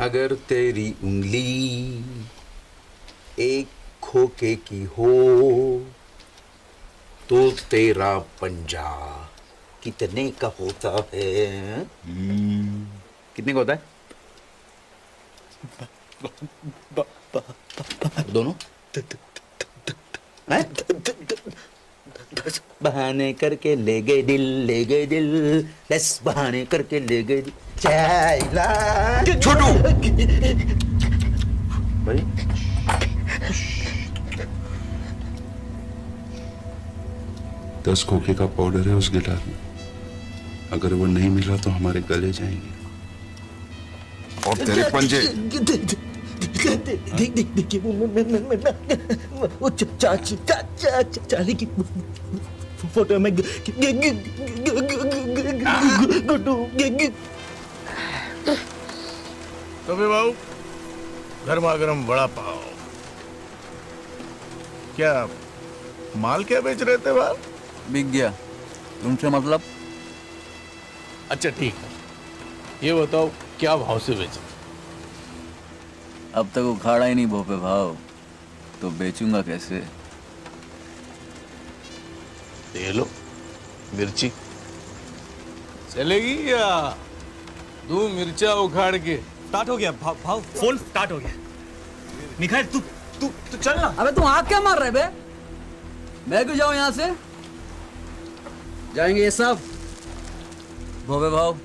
अगर तेरी उंगली एक खोखे की हो तो तेरा पंजा कितने का होता है? कितने का होता है? दोनों? बस बहाने करके ले गए दिल, बस बहाने करके ले गए दिल। चैला छोटू भाई 10 खोखे का पाउडर है उस गिटार में, अगर वो नहीं मिला तो हमारे गले जाएंगे। और तेरे पंजे देखिए वो चाली की फोटो में तो भी बाबू गर्मा गर्म वड़ा पाव। क्या माल क्या बेच रहे थे बाहर? बिक गया। तुमसे मतलब? अच्छा ठीक है, ये बताओ क्या भाव से बेचे? अब तक उखाड़ा ही नहीं भोपे भाव, तो बेचूंगा कैसे? ये लो मिर्ची, चलेगी या दो मिर्चा उखाड़ के? स्टार्ट हो गया भाव, फोन स्टार्ट हो गया। मिखाइल तू तू तू चल ना। अबे तू आग क्या मार रहे बे? मैं क्यों जाऊं यहाँ से? जाएंगे ये सब। भोपे भाव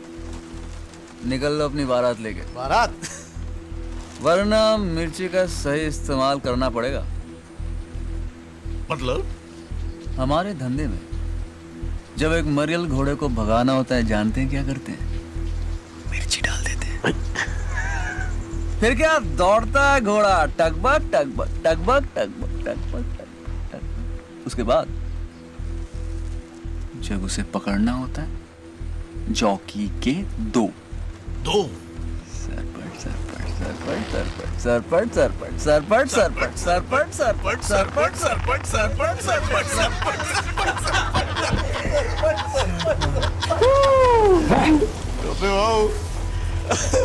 निकल लो अपनी बारात लेके। बारात? वरना मिर्ची का सही इस्तेमाल करना पड़ेगा। मतलब? हमारे धंधे में जब एक मरियल घोड़े को भगाना होता है, जानते हैं क्या करते हैं? मिर्ची डाल देते हैं। फिर क्या दौड़ता है घोड़ा, टकबक टकबक टकबक टकबक टकबक टकबक। उसके बाद जब उसे पकड़ना होता है, जॉकी के दो सरपट सरपट सरपट सरपट सरपट सरपट सरपट सरपट सरपट सरपट सरपट सरपट सरपट। टोपे भाऊ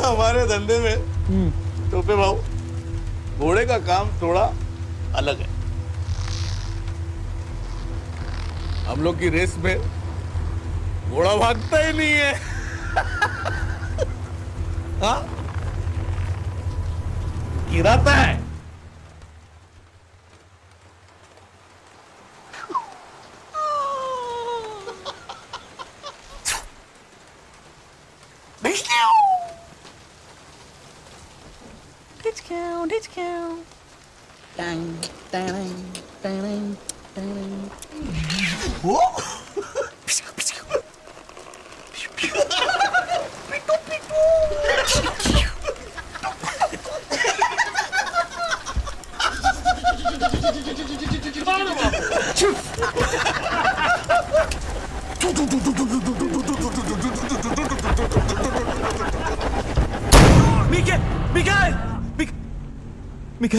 हमारे धंधे में टोपे भाऊ घोड़े का काम थोड़ा अलग है। हम लोग की रेस में घोड़ा भागता ही नहीं है। हाँ? गिराता है।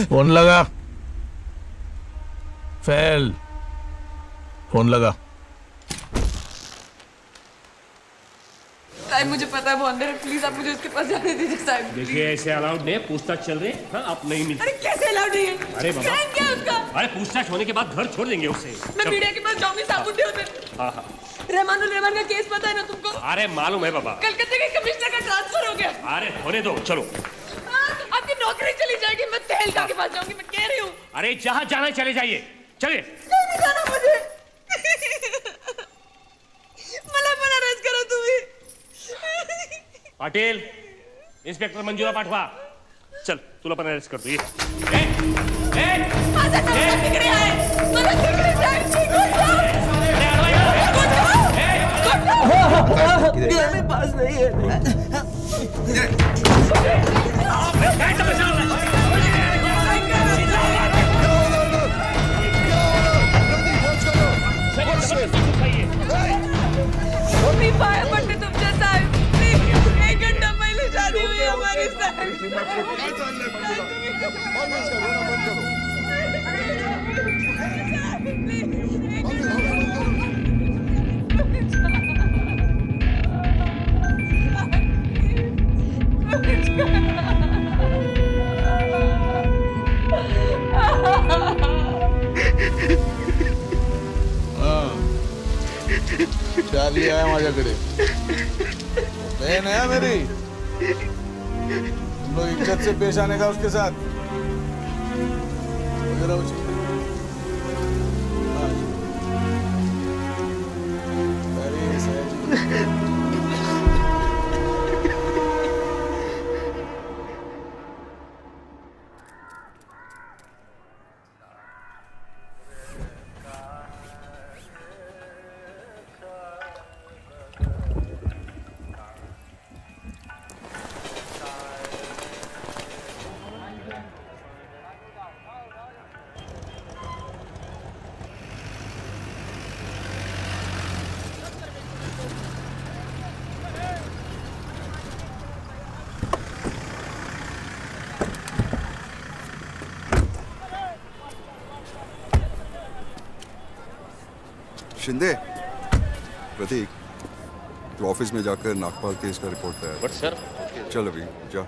फोन लगा। फेल। फोन लगा। साहब मुझे पता है वो अंदर है, प्लीज आप मुझे उसके पास जाने दीजिए साहब। देखिए ऐसे अलाउड नहीं है, पूछताछ चल रही है। हाँ, आप नहीं मिलते। अरे कैसे अलाउड नहीं है? अरे बाबा। crime क्या है उसका? अरे पूछताछ होने के बाद घर छोड़ देंगे उसे। मैं मीडिया के पास जाऊंगी साहब, उठे उधर। हाँ हाँ। रहमानुल रहमान का केस पता है ना तुमको? अरे मालूम है बाबा। कलकत्ते के कमिश्नर का ट्रांसफर हो गया। अरे होने दो, चलो। आपकी नौकरी चली जाएगी, मैं तहलका के पास जाऊंगी, मैं कह रही हूँ। अरे जहाँ जाना चले जाइए, चलिए। नहीं जाना मुझे। मला रेस्ट करो तुम्ही। पाटील, इंस्पेक्टर मंजुळा पाठवा. चल, तुला पण अरेस्ट करतो. ये. माझा नवरा तिकडे आहे. मला तिकडे जायची. मेरे पास नहीं है। मम्मी पाया पड़ते तुमच्या साहेब. 1 घंटा पहले शादी हुई हमारी चार्ली आया माझ्याकडे. बहन है मेरी, तुम लोग इज्जत से पेश आने का उसके साथ. शिंदे, प्रतीक, तू ऑफिस में जाकर नागपाल केस का रिपोर्ट तैयार। बट सर, चल अभी जा।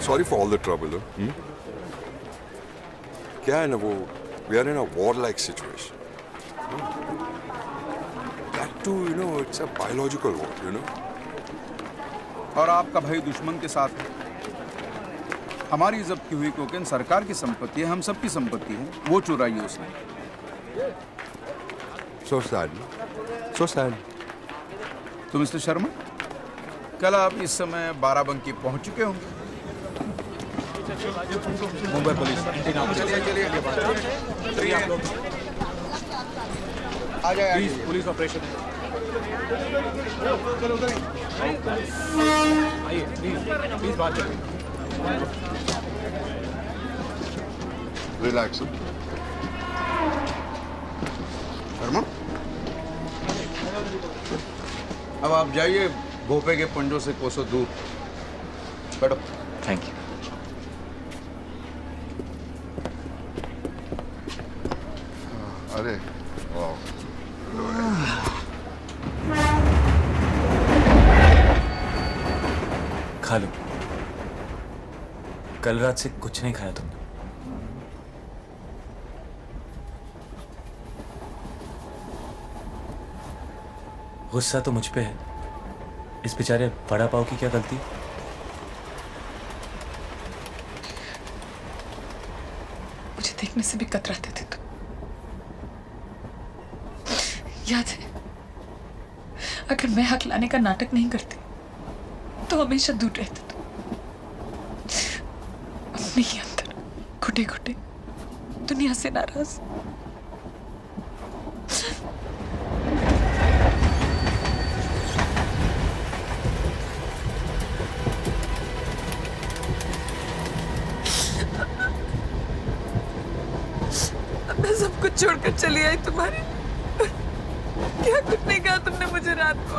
Sorry for all the trouble. क्या है ना वो, we are in a war like situation. That too you know, it's a biological war, you know. और आपका भाई दुश्मन के साथ है। हमारी जब्त की हुई कोकेन सरकार की संपत्ति है, हम सबकी संपत्ति है, वो चुराई है उसने। So sad, so sad. तो मिस्टर शर्मा, कल आप इस समय बाराबंकी पहुंच चुके होंगे। मुंबई पुलिस। चलिए आ जाए प्लीज, पुलिस ऑपरेशन है। आइए प्लीज बात करें। रिलैक्स शर्मा, अब आप जाइए भोपे के पंजों से कोसों दूर। बैठो। Thank you. अरे वाह, खा लो। कल रात से कुछ नहीं खाया तुमने। गुस्सा तो मुझ पे है। इस बेचारे वड़ा पाव की क्या गलती? मुझे देखने से भी कतराते थे तुम, याद है? अगर मैं हक लाने का नाटक नहीं करती तो हमेशा दूर रहते तुम। अपने ही अंदर घुटे घुटे दुनिया से नाराज। मैं सब कुछ छोड़कर चली आई तुम्हारे। क्या कुछ नहीं कहा तुमने मुझे रात को।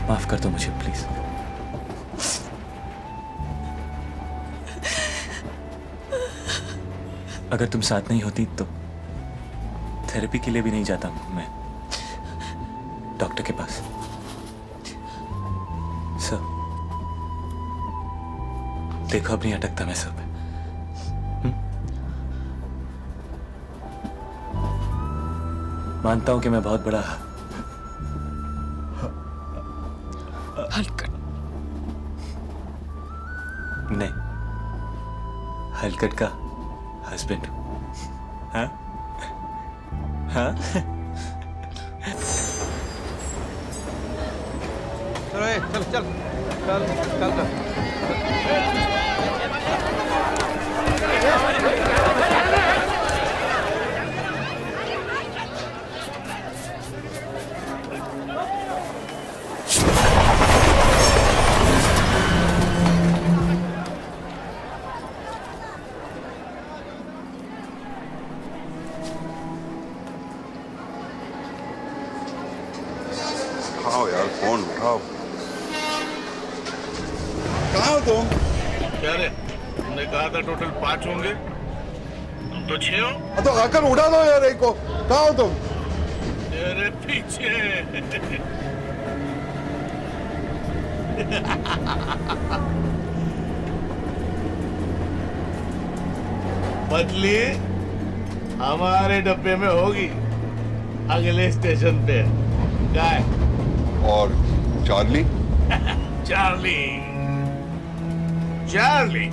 माफ कर दो मुझे प्लीज। अगर तुम साथ नहीं होती तो थेरेपी के लिए भी नहीं जाता मैं डॉक्टर के पास। सर देखो, अब नहीं अटकता मैं सब। मानता हूं कि मैं बहुत बड़ा हलकट नहीं, हलकट का हस्बैंड। हाँ हाँ। चलो चल चल चल चल। उठाओ यार, फोन उठाओ। कहाँ हो तुम? क्या रे, तुमने कहा था टोटल 5 होंगे, तुम तो 6 हो। तो आकर उठा दो यार एक को। कहाँ हो तुम? तेरे पीछे। बदली हमारे डब्बे में होगी, अगले स्टेशन पे। काय? और चार्ली? चार्ली चार्ली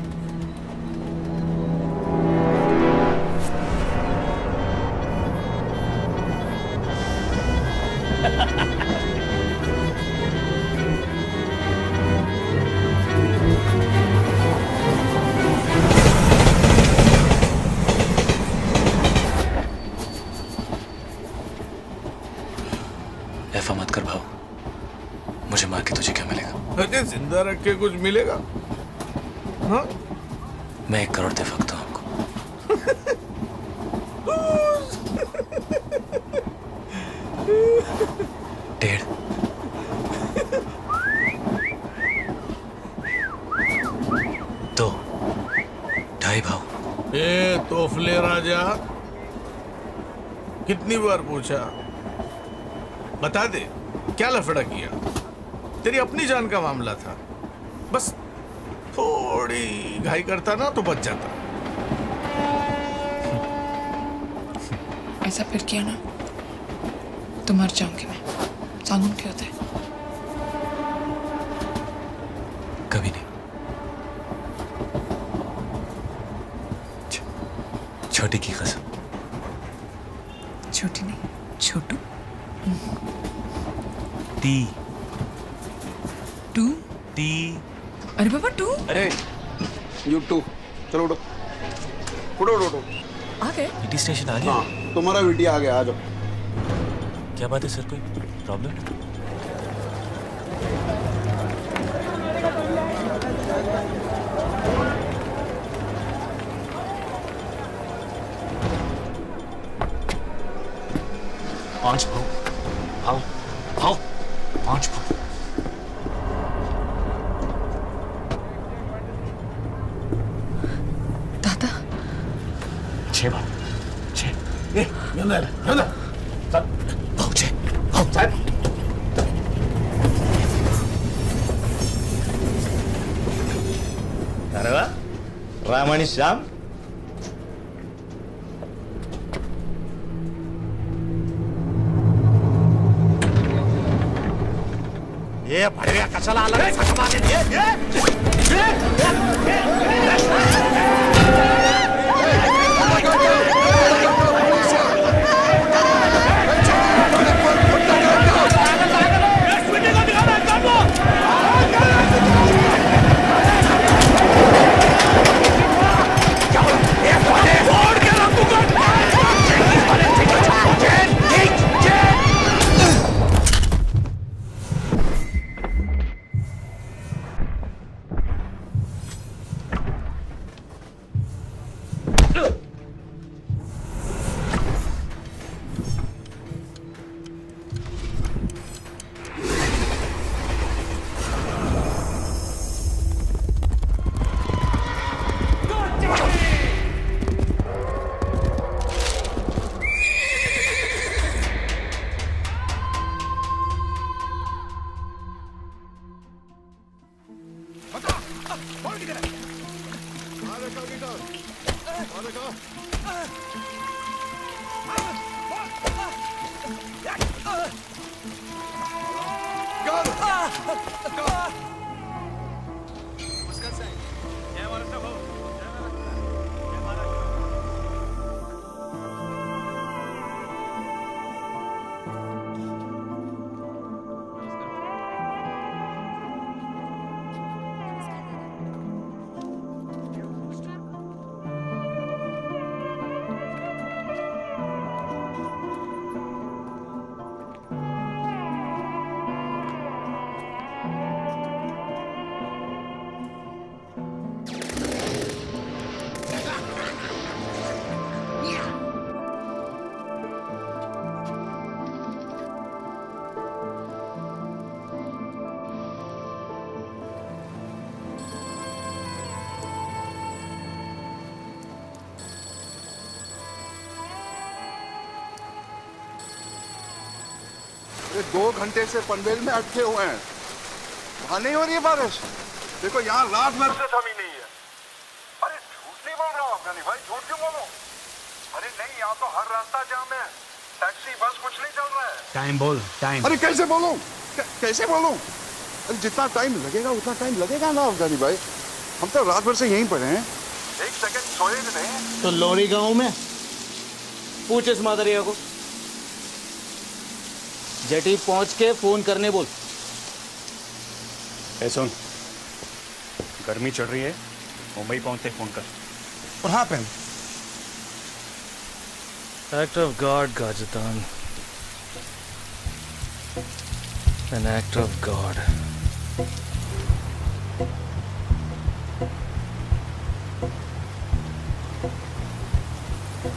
ऐसा मत कर भाव, मुझे मार के तुझे क्या मिलेगा? अरे जिंदा रख के कुछ मिलेगा? हाँ? मैं 1 करोड़ दे सकता हूँ आपको। चोफले राजा, कितनी बार पूछा, बता दे क्या लफड़ा किया। तेरी अपनी जान का मामला था, बस थोड़ी घाई करता ना तो बच जाता। ऐसा फिर किया ना तो मर जाऊंगी मैं। सांगून क्या होता है? कभी नहीं। छोटी की कसम। छोटी नहीं, छोटू। टी टू टी। अरे बाबा टू। अरे यू टू, चलो उठो उठो उठो उठो। आ गए? ईटी स्टेशन आ गया? हाँ, तुम्हारा वीटी आ गया, आ जाओ। क्या बात है सर, कोई प्रॉब्लम? पांच भाव, भाव, भाव, पांच भाव। दादा। छह बार, छह। भाव छह, भाव साहब। अरे वाह, राम आणि श्याम. ये भडव्या कशाला आला रे सकाळी? ये 2 घंटे से पनवेल में अटके हुए हैं, वहां नहीं हो रही है बारिश। देखो यहाँ रात भर से थमी नहीं है। अरे झूठ नहीं बोल रहा हूँ अफगानी भाई, झूठ क्यों बोलूं? अरे नहीं, यहाँ तो हर रास्ता जाम है, टैक्सी बस कुछ नहीं चल रहा है। टाइम बोल, टाइम। अरे कैसे बोलूं, कैसे बोलूं? अरे जितना टाइम लगेगा उतना टाइम लगेगा ना अफगानी भाई, हम तो रात भर से यहीं पड़े हैं। 1 सेकंड सोए भी नहीं। तो लोरी गांव में पूछ इस मादरिया को, जेटी पहुंच के फोन करने बोल। ए सुन, गर्मी चढ़ रही है, मुंबई पहुंचते फोन कर। और हाँ pen, Act of God, Gajatan. An act of God.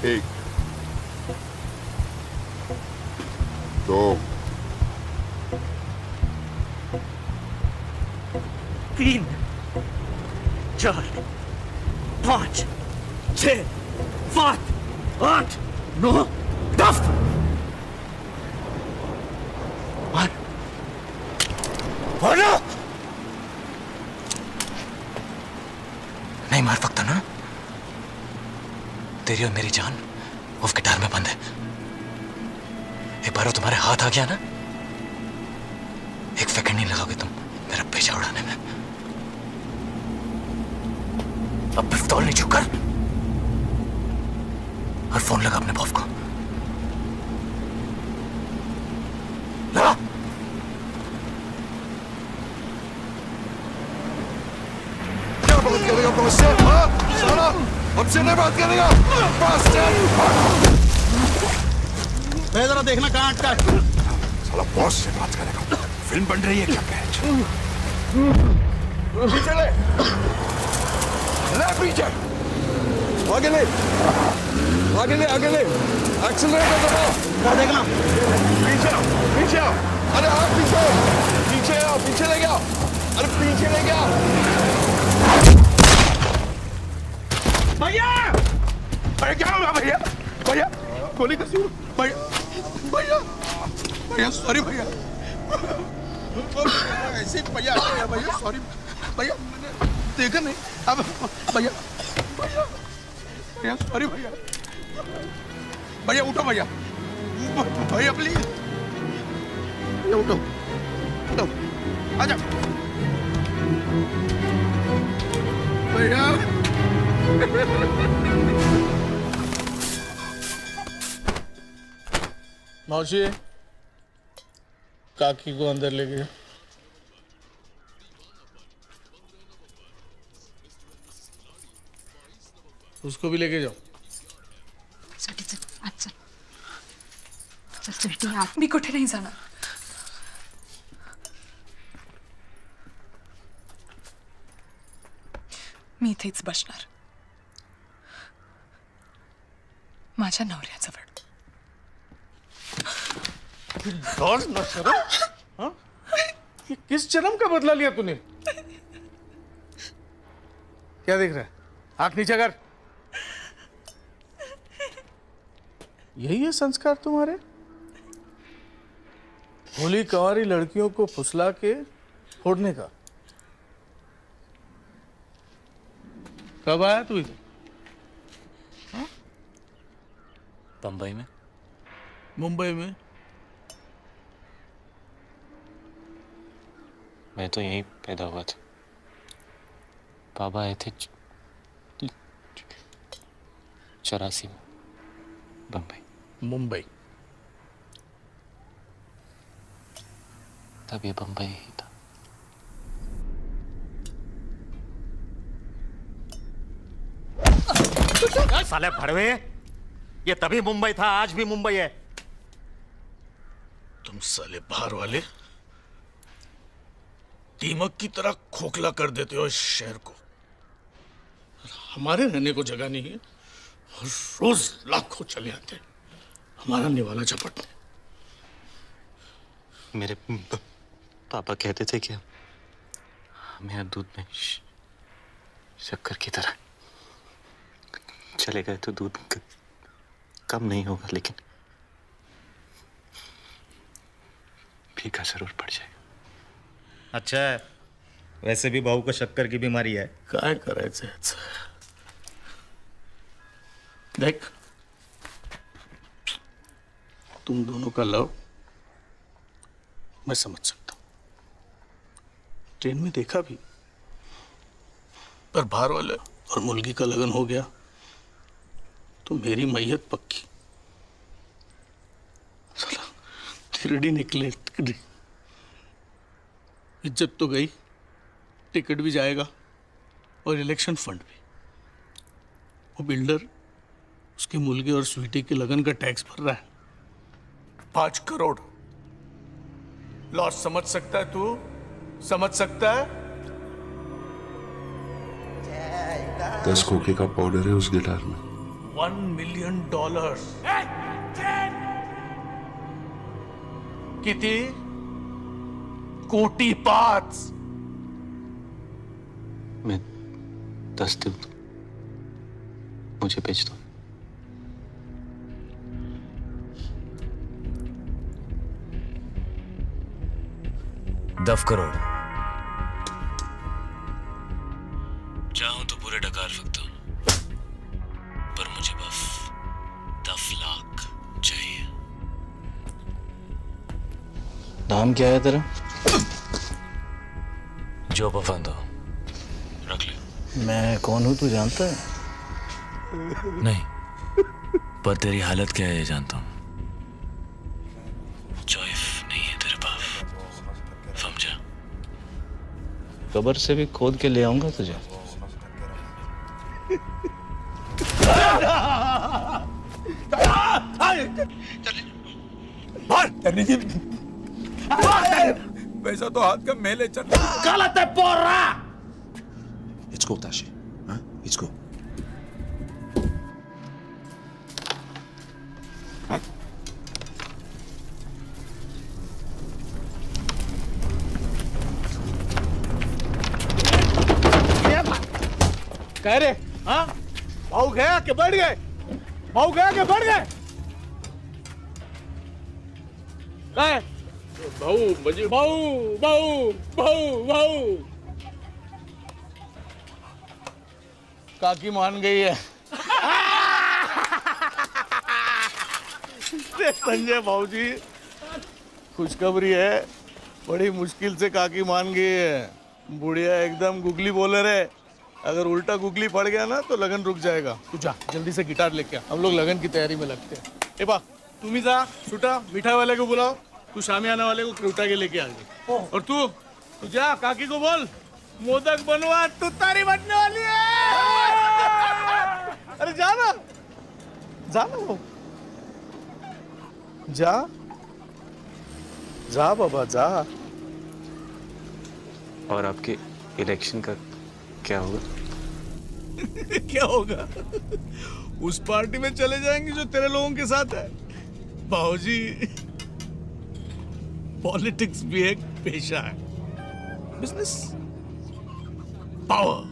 एक, 2, 3, 4, 5, 6 7, 8, 9, 10. मार मारो। नहीं मार सकता ना? तेरी और मेरी जान उस गिटार में बंद है। एक बार वो तुम्हारे हाथ आ गया ना, एक सेकंड नहीं लगाओगे तुम मेरा पेशा उड़ाने में। अब पिस्तौल नहीं छूकर और फोन लगा अपने बॉस को। लगा। क्या बात करेगा मुझसे? हाँ? साला हमसे नहीं बात करेगा? मैं जरा देखना कहाँ अटका है। साला बॉस से बात करेगा। फिल्म बन रही है क्या पैच? पीछे ले पीछे, आगे ले आगे ले आगे ले, एक्सीलरेटर दबाओ। क्या देखना? पीछे आओ पीछे आओ। अरे आप पीछे पीछे आओ, पीछे ले गया। अरे पीछे ले गया। भैया अरे क्या हुआ भैया? भैया गोली कैसी हुई? भैया भैया भैया सॉरी भैया, ऐसे ही भैया भैया सॉरी भैया, मैंने देखा नहीं। अब भैया भैया भैया सॉरी भैया। भैया उठो भैया, भैया प्लीज भैया उठो उठो, आजा भैया। मौसी काकी को अंदर ले गए। उसको भी लेके जाओ। चल चल आत मी कुठे नाही जाणार। मी इथेच बसणार माझ्या नवऱ्याजवळ। और न शर्म? हाँ? ये किस जन्म का बदला लिया तूने? क्या देख रहा है? आंख नीचे कर। यही है संस्कार तुम्हारे? भोली कंवारी लड़कियों को फुसला के फोड़ने का। कब आया तू इधर? बंबई में। मुंबई में? मैं तो यहीं पैदा हुआ था। बाबा आए थे 84 में बंबई। मुंबई। तब ये बंबई ही था। साले भड़वे, ये तभी मुंबई था, आज भी मुंबई है। तुम साले बाहर वाले दीमक की तरह खोखला कर देते हो इस शहर को। हमारे रहने को जगह नहीं है और रोज लाखों चले आते हैं हमारा निवाला झपटने। मेरे पापा कहते थे कि हमें यहाँ दूध में शक्कर की तरह चले गए तो दूध कम नहीं होगा, लेकिन फीका जरूर पड़ जाएगा। अच्छा है, वैसे भी बहू को शक्कर की बीमारी है। काय करायचं याचं? देख, तुम दोनों का लव मैं समझ सकता हूं, ट्रेन में देखा भी, पर बाहर वाले और मुलगी का लगन हो गया तो मेरी मैयत पक्की। साला थिरडी निकले, इज्जत तो गई, टिकट भी जाएगा और इलेक्शन फंड भी। वो बिल्डर उसकी मुलगी और स्वीटी के लगन का टैक्स भर रहा है 5 करोड़। लॉस समझ सकता है तू? समझ सकता है? 10 कोके का पाउडर है उस गिटार में। $1 मिलियन। किती? कोटी 5। मैं 10 दूं, मुझे बेच दो। 10 करोड़ चाहूं तो पूरे डकार सकता हूं, पर मुझे बस 10 लाख चाहिए। नाम क्या है तेरा? जो पसंद हो रख ले। मैं कौन हूँ तू जानता है? नहीं, पर तेरी हालत क्या है ये जानता हूं। चॉइस नहीं है तेरे पास, समझा? कब्र से भी खोद के ले आऊंगा तुझे। वैसा तो हाथ का मेले चल गलत है पोरा। Let's go, Tashi. Huh? Let's go. कह रे हाँ भाऊ गया कि बढ़ गए? भाऊ गया कि बढ़ गए? कहे भाऊ मुझे भाऊ भाऊ भाऊ भाऊ काकी मान गई है। संजय भाऊ जी खुशखबरी है, बड़ी मुश्किल से काकी मान गई है। बुढ़िया एकदम गुगली बोले रे, अगर उल्टा गुगली पड़ गया ना तो लगन रुक जाएगा। तू जा जल्दी से गिटार लेके आ, हम लोग लगन की तैयारी में लगते हैं। ए बा तुम ही जा, छुटा मिठाई वाले को बुलाओ, तू शामियाना वाले को उठा के लेके आ गई। और तू जा काकी को बोल मोदक बनवा, तू तारी बनने वाली है। अरे जा ना, जा ना वो, जा जा बाबा जा। और आपके इलेक्शन का क्या होगा? क्या होगा? उस पार्टी में चले जाएंगे जो तेरे लोगों के साथ है। बाबूजी पॉलिटिक्स भी एक पेशा है, बिजनेस, पावर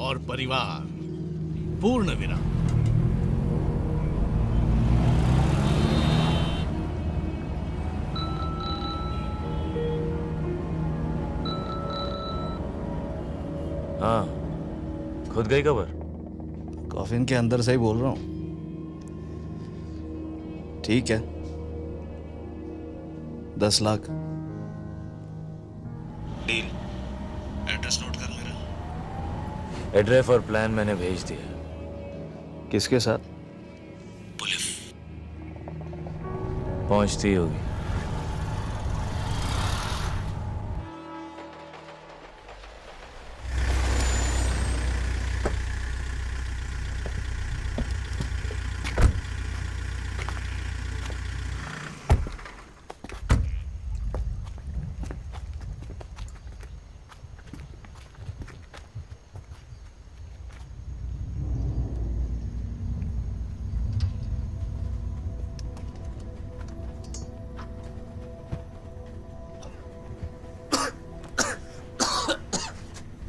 और परिवार, पूर्ण विराम। हाँ, खुद गई खबर? कॉफिन के अंदर से ही बोल रहा हूँ। ठीक है, 10 लाख डील। एड्रेस नोट कर मेरा। एड्रेस और प्लान मैंने भेज दिया। किसके साथ? पुलिस पहुंचती होगी।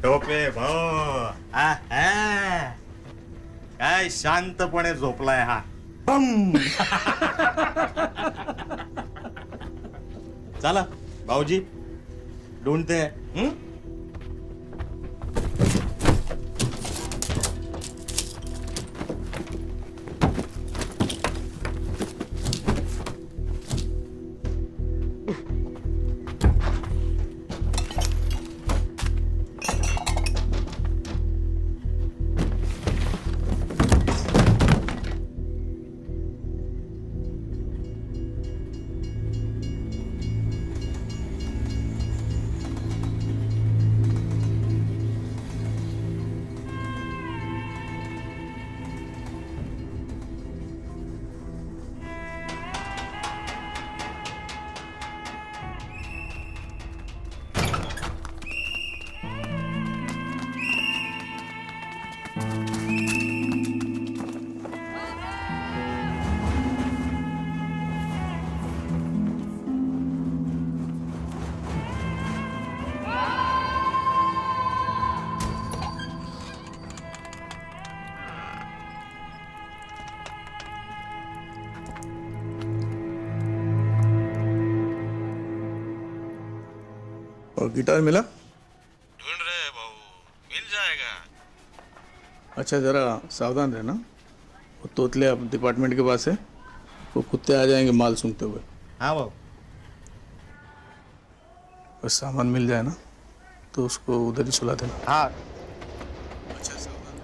टोपे भाऊ काय शांतपणे झोपलाय हा. बम. चला भाऊजी ढूंढते हैं. और गिटार मिला? ढूंढ रहे हैं बाबू, मिल जाएगा। अच्छा जरा सावधान रहना, वो तोतले अब डिपार्टमेंट के पास है, वो कुत्ते आ जाएंगे माल सूंघते हुए। हाँ बाबू। बस सामान मिल जाए ना तो उसको उधर ही सुला देना। हाँ। अच्छा सावधान।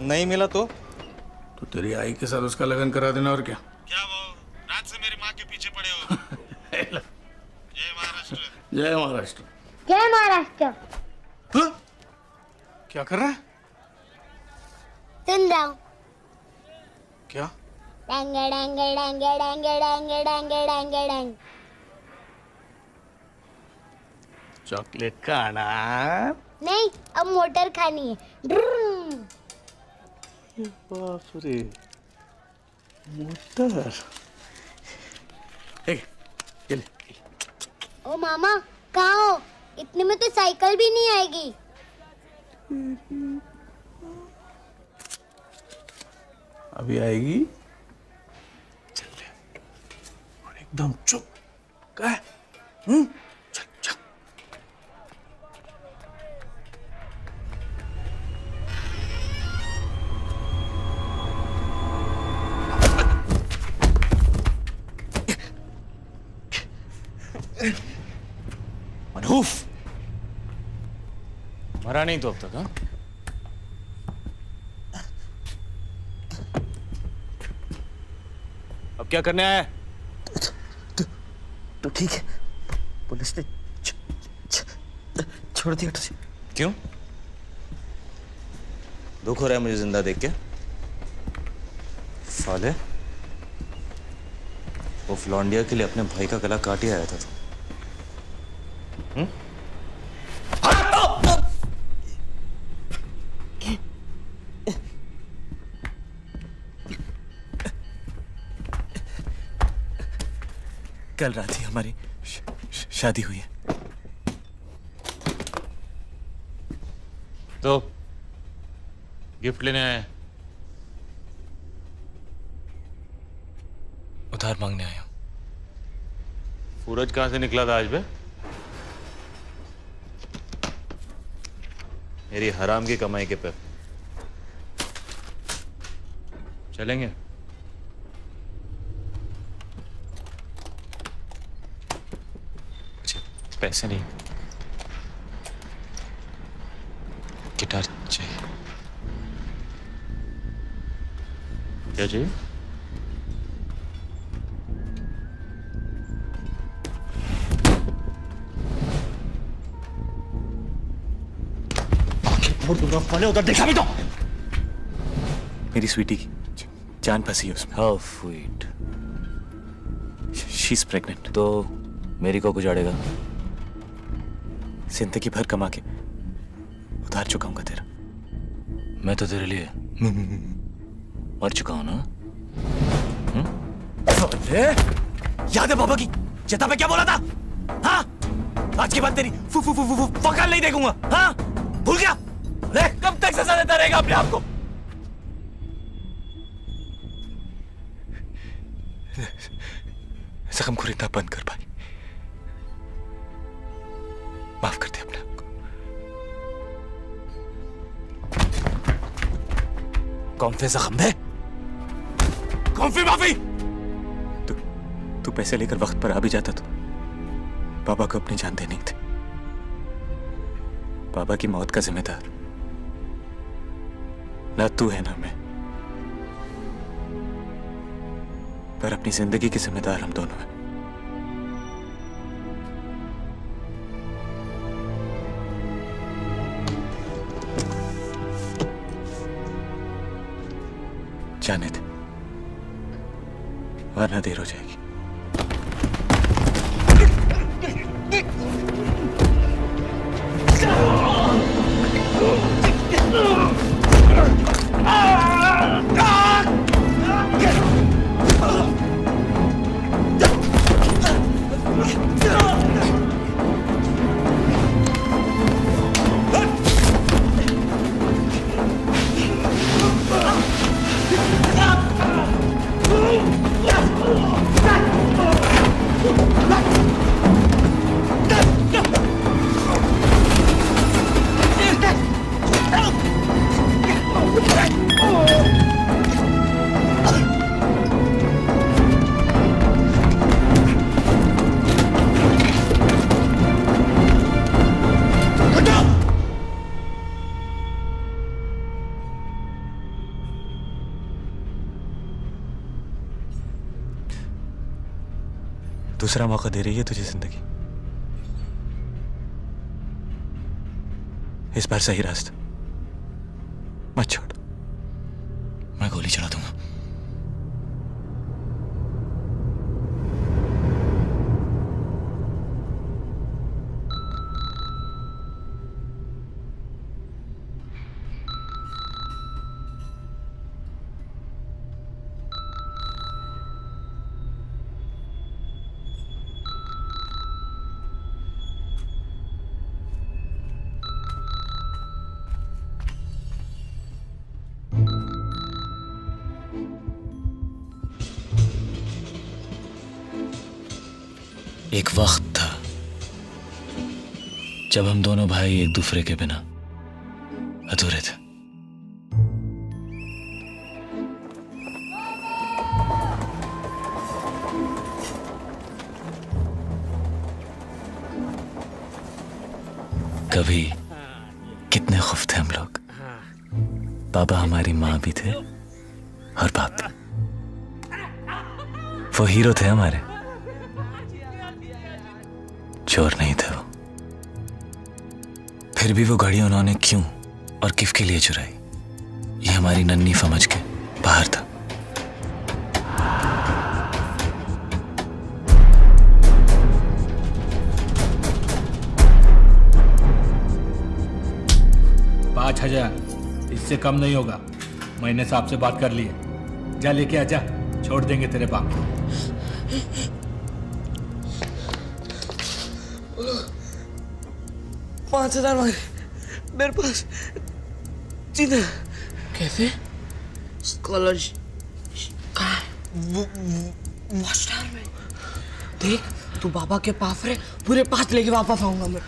नहीं मिला तो तेरी आई के साथ उसका लगन करा देना। और क्या? क्या बाबू, रात से मेरी माँ के पीछे पड़े हो। जय महाराष्ट्र। जय महाराष्ट्र। जय महाराष्ट्र। हाँ? क्या कर रहा है? सुन रहा हूँ। क्या? डांग डांग डांग डांग डांग डांग डांग डांग। चॉकलेट खाना? नहीं, अब मोटर खानी है। ड्रुम। बाप रे, मोटर। ये ले। ओ मामा, कहाँ हो? इतने में तो साइकिल भी नहीं आएगी। अभी आएगी। चल ले। और एकदम चुप। क्या? चल चल। मनहूफ मरा नहीं तो अब तक? हाँ, अब क्या करने आया? तो ठीक है, पुलिस ने छोड़ दिया तुझे। क्यों? दुख हो रहा है मुझे जिंदा देख के? साले, वो फ्लॉन्डिया के लिए अपने भाई का गला काट ही आया था तू। कल रात ही हमारी शादी हुई है। तो गिफ्ट लेने आए? उधार मांगने आया हूं। सूरज कहाँ से निकला था आज बे? मेरी हराम की कमाई के पे चलेंगे। पैसे नहीं, गिटार चाहिए। क्या चाहिए? उधर देखा भी तो। मेरी स्वीटी की जान फंसी है उसमें। How sweet. She is pregnant. तो मेरी को गुजारेगा? जिंदगी भर कमा के उधार चुकाऊंगा तेरा। मैं तो तेरे लिए मर चुका हूं ना। याद है पापा की चेता पे क्या बोला था? हाँ, आज के बाद तेरी फकल नहीं देखूंगा। हाँ, भूल गया? देख कब तक सजा देता रहेगा अपने आप को? जख्म को इतना बंद कर पाई। माफ कर दे अपने आप को। कौन से जख्म दे? कौन सी माफी? तू पैसे लेकर वक्त पर आ भी जाता तो बाबा को अपनी जान देनी थी। बाबा की मौत का जिम्मेदार ना तू है ना मैं, पर अपनी जिंदगी की जिम्मेदार हम दोनों हैं। जाने दे, वरना देर हो जाएगी। दूसरा मौका दे रही है तुझे जिंदगी। इस बार सही रास्ता मत छोड़। मैं गोली चला दूंगा। एक वक्त था जब हम दोनों भाई एक दूसरे के बिना अधूरे थे। कभी कितने खुश थे हम लोग। पापा हमारी माँ भी थे और बाप भी। वो हीरो थे हमारे, चोर नहीं थे वो। फिर भी वो घड़ी उन्होंने क्यों और किस के लिए चुराई, ये हमारी नन्ही समझ के बाहर था। $5,000 इससे कम नहीं होगा। मैंने साहब से बात कर ली है। जा लेके आजा, छोड़ देंगे तेरे बाप को। $5,000 मांगे मेरे पास जीना। कैसे? स्कॉलरशिप मास्टर में देख, तू बाबा के पास रहे, पूरे 5 लेके वापस आऊंगा मैं।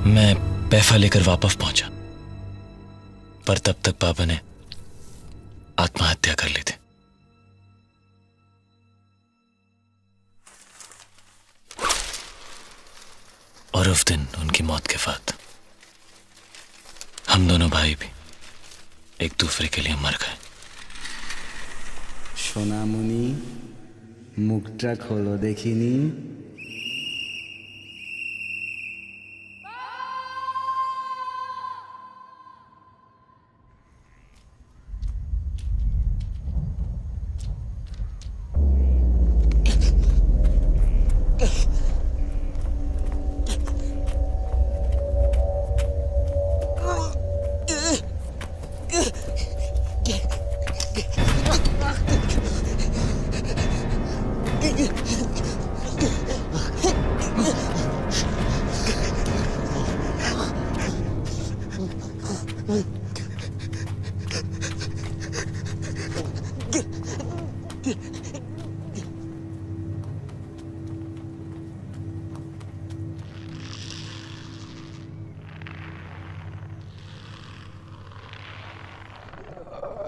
मैं पैसा लेकर वापस पहुंचा, पर तब तक पापा ने आत्महत्या कर ली थी। और उस दिन उनकी मौत के बाद हम दोनों भाई भी एक दूसरे के लिए मर गए। সোনামণি মুখটা খোলো দেখিনি।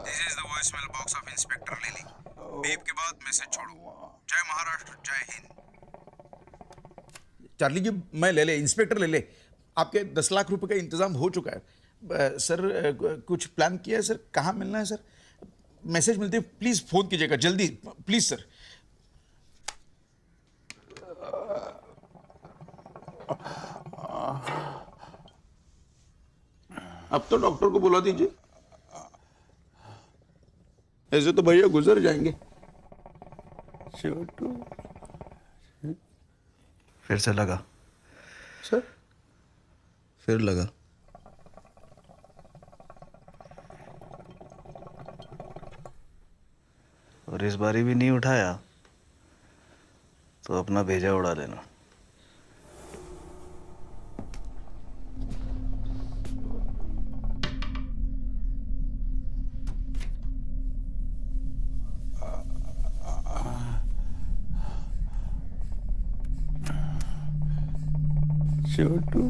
This is the voicemail box of inspector lily. Beep के बाद मैसेज छोड़ो। जय महाराष्ट्र, जय हिंद। चार्ली जी, मैं ले ले, इंस्पेक्टर ले ले। आपके 10 लाख रुपए का इंतजाम हो चुका है। सर कुछ प्लान किया है सर? कहाँ मिलना है सर? मैसेज मिलते प्लीज फोन कीजिएगा जल्दी, प्लीज सर। अब तो डॉक्टर को बुला दीजिए, ऐसे तो भैया गुजर जाएंगे। छोटू फिर से लगा सर, फिर लगा। और इस बारी भी नहीं उठाया तो अपना भेजा उड़ा देना। Chotu.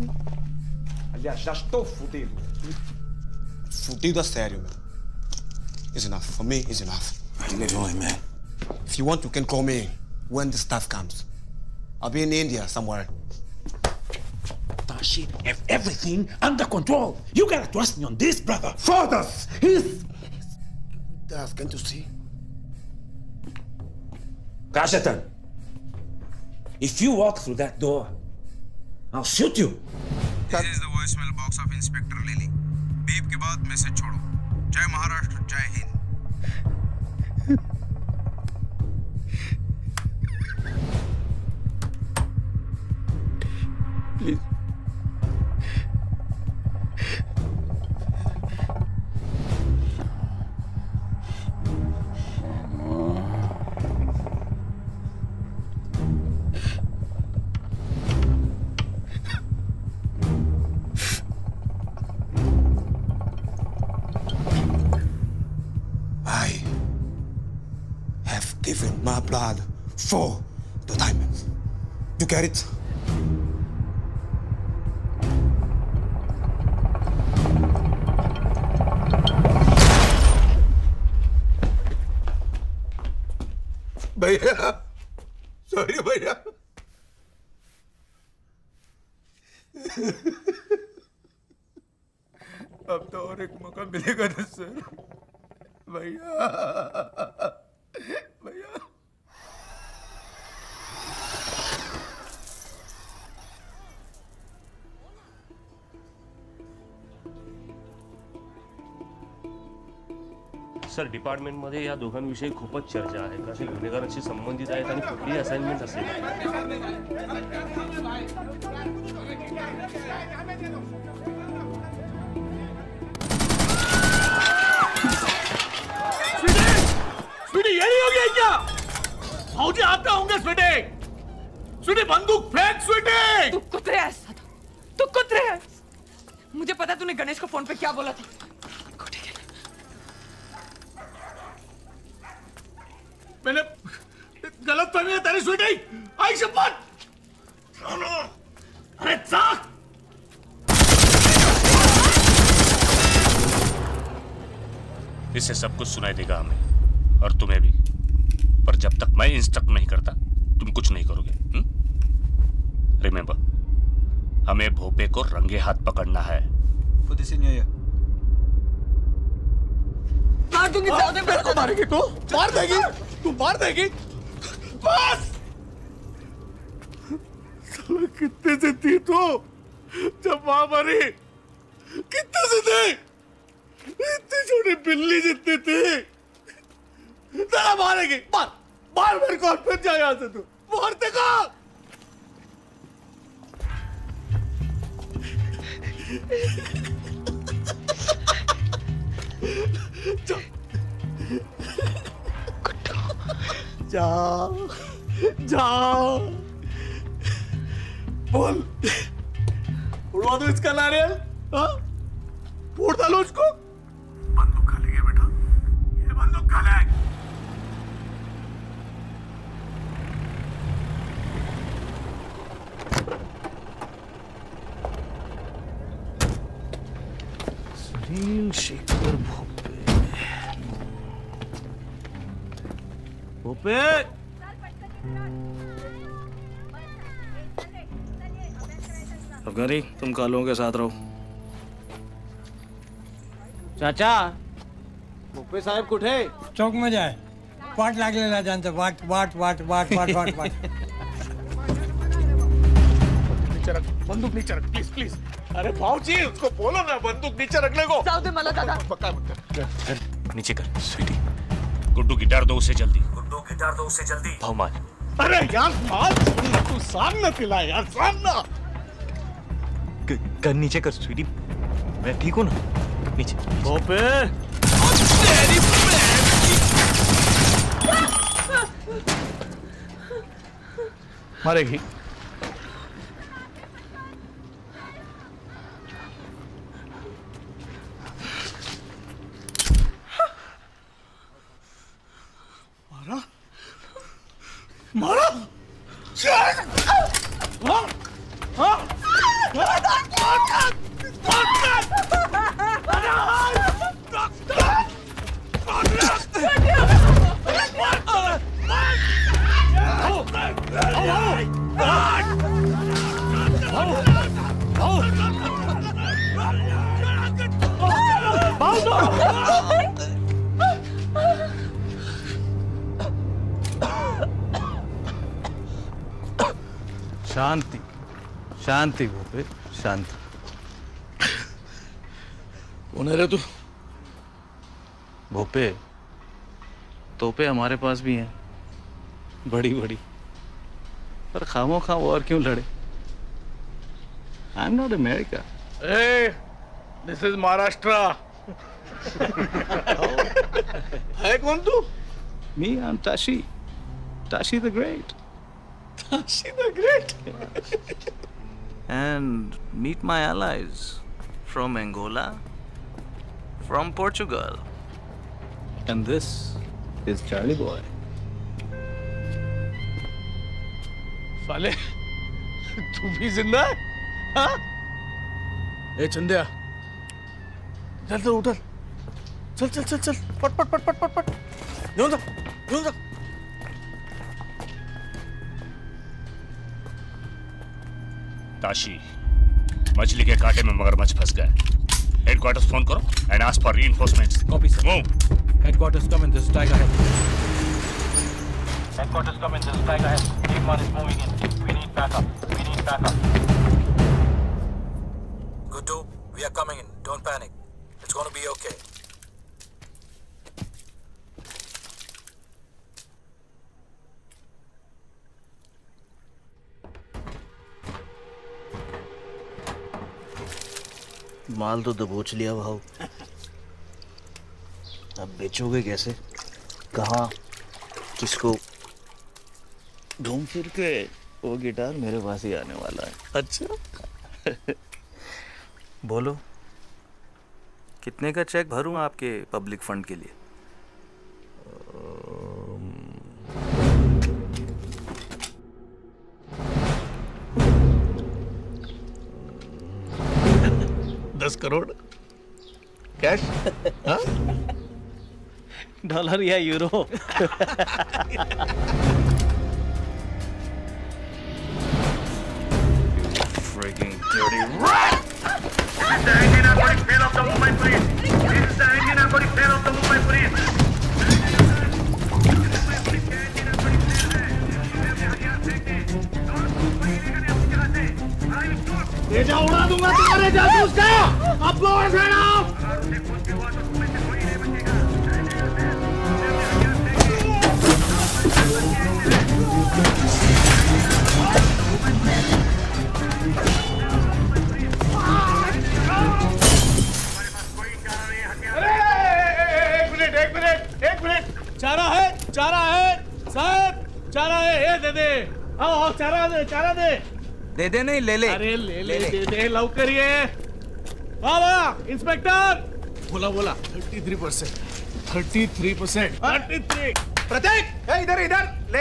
Aliás, já estou fudido. Fudido a sério, meu. It's enough. For me, it's enough. What are you doing, man? If you want, you can call me when the stuff comes. I'll be in India somewhere. Tashi, have everything under control. You gotta trust me on this, brother. Fathers, he's... Dad, can't you see? Kashatan, if you walk through that door, I'll shoot you. This is the voicemail box of Inspector Lily. Beep के बाद message छोड़ो. जय महाराष्ट्र, जय Hind. Please. I have given my blood for the diamond. You get it? भैया sorry भैया अब तो और एक मौका मिलेगा ना सर भैया भैया सर डिपार्टमेंटमध्ये या दोघांविषयी खूपच चर्चा आहे कारण ते गुन्हेगारांशी संबंधित आहेत आणि कुठली असाइनमेंट असेल स्वीटी ये नहीं हो गया क्या? भाऊजी आते होंगे स्वीटी. स्वीटी बंदूक फेंक स्वीटी. तू कुतरे है सादा. तू कुतरे है. मुझे पता तूने गणेश को फोन पे क्या बोला था. मैंने गलत फहमी है तेरी स्वीटी. आई शपथ. अरे चाक. इससे सब कुछ सुनाई देगा हमें और तुम्हें भी. पर जब तक मैं इंस्ट्रक्ट नहीं करता तुम कुछ नहीं करोगे. रिमेंबर, हमें भोपे को रंगे हाथ पकड़ना है. मार दूंगी. मेरे को मारेगी तू. मार देगी. तू मार देगी. बस. कितने से थी तू जब मां मरी? कितने से थे? इतनी छोटी बिल्ली जितनी थी. तेरा मारेगी. मार मार मेरे को. फिर जा यहां से. तू मारते का. जाओ जाओ बोल. उड़वा दो इसका नारियल. हाँ फोड़ डालो उसको. बंदूक खा लेंगे बेटा. ये बंदूक खा ले. सुनील शेखर भोपे. भोपे अफगानी तुम कालों के साथ रहो. चाचा भोपे साहेब कुठे? चौक में जाए. वाट लागलेला त्यांचं. वाट वाट वाट वाट वाट वाट वाट. नीचे रख. बंदूक नीचे रख प्लीज प्लीज. अरे भाऊजी उसको बोलो ना बंदूक नीचे रखने को. जाऊ दे मला दादा. नीचे कर स्वीटी. गुड्डू गिटार दो उसे जल्दी. गुड्डू गिटार दो उसे जल्दी. भाव मार. अरे यार मार. तू सामने पिला यार. सामने. कर नीचे कर स्वीटी. मैं ठीक हूं ना. नीचे. भोपे मारेगी. मारा मारा. हाँ हाँ शांति शांति भूपे शांति। कौन है रे तू? भूपे तोपे हमारे पास भी हैं, बड़ी बड़ी, पर खामो खा और क्यों लड़े? I am not America. ए, दिस इज महाराष्ट्र। है कौन तू? मी I am Tashi, Tashi the Great. Tashi the Great. And meet my allies from Angola, from Portugal. And this is Charlie Boy. साले, तू भी जिंदा है? हाँ? ए चंदिया, चल तो उठल, चल चल चल चल, पट पट पट पट पट पट, यूं जा, यूं जा। ताशी, मछली के कांटे में मगरमच्छ फंस गए। हेडक्वार्टर्स फोन करो and ask for reinforcements. Copy sir. Move. Headquarters come in, this is tiger head. Headquarters come in, this is Tiger Head. Team 1 is moving in. We need backup. We need backup. Good to. We are coming in. Don't panic. It's gonna be okay. माल तो दबोच लिया भाव, अब बेचोगे कैसे? कहाँ? किसको? घूम फिर के वो गिटार मेरे पास ही आने वाला है। अच्छा? बोलो, कितने का चेक भरूं आपके पब्लिक फंड के लिए? 10 करोड़ कैश? हाँ? डॉलर या euro? Freaking dirty rat! This is the Indian Narcotic Tail of the Mumbai Police. This is the Indian Narcotic Tail of the Mumbai Police. भेजा उड़ा दूंगा तुम्हारे जासूस का। अब बोल देना। एक मिनट, चारा है साहब, चारा है, ये दे दे। आओ चारा दे। दे दे नहीं, ले ले। अरे ले दे लवकर ये। वाह इंस्पेक्टर, बोला 33%। 33। प्रतीक, इधर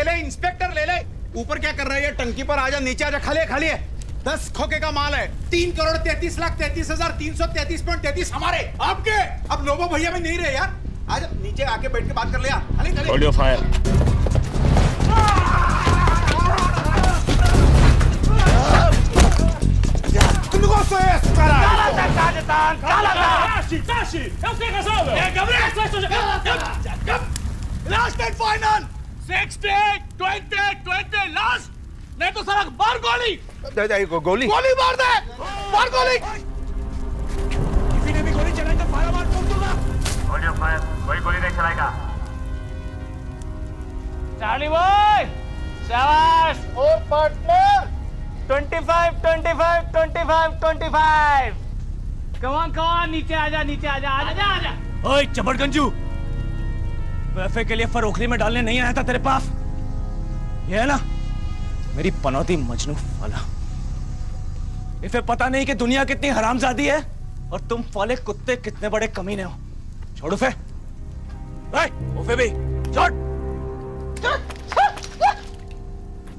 ले इंस्पेक्टर ले ले। ऊपर क्या कर रहा है ये? टंकी पर आजा, नीचे आजा, खाली है। 10 खोखे का माल है। 3,33,33,33,33 हमारे, आपके। अब लोबो भैया में नहीं रहे यार। आजा नीचे आके बैठ के बात कर लिया। Hold your fire. Last and final 60-20 last, नहीं तो सारा मार गोली। गोली मार दे, मार गोली। किसी ने भी गोली चलाई तो फायर मार ठोक दूंगा। Hold your fire. कोई गोली नहीं चलाएगा। चार्ली बॉय, शाबाश। और पार्टनर 25। कमान नीचे आजा। ओए चबड़गंजू, वैफे के लिए फरोखरी में डालने नहीं आया था तेरे पास। ये है ना मेरी पनौती मजनू वाला। इसे पता नहीं कि दुनिया कितनी हरामजादी है और तुम वाले कुत्ते कितने बड़े कमीने हो। छोड़ उफे, उफे भी छोड़।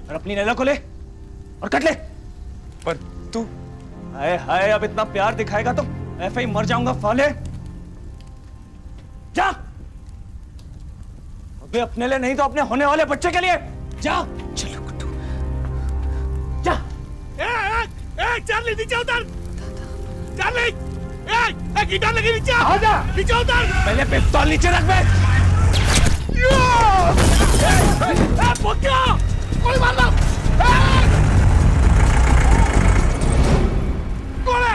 और अपनी नैला को ले और कट ले। पर तू हाय अब इतना प्यार दिखाएगा तो ऐसे ही मर जाऊंगा फाले। जा, अबे अपने लिए नहीं तो अपने होने वाले बच्चे के लिए जा। चलो कुट्टू जा। चार्ली नीचे उतर। चार्ली गिटार लगे नीचे आ जा, नीचे उतर। पहले पिस्तौल नीचे रख बे। क्या कोई मार लो। कौन है?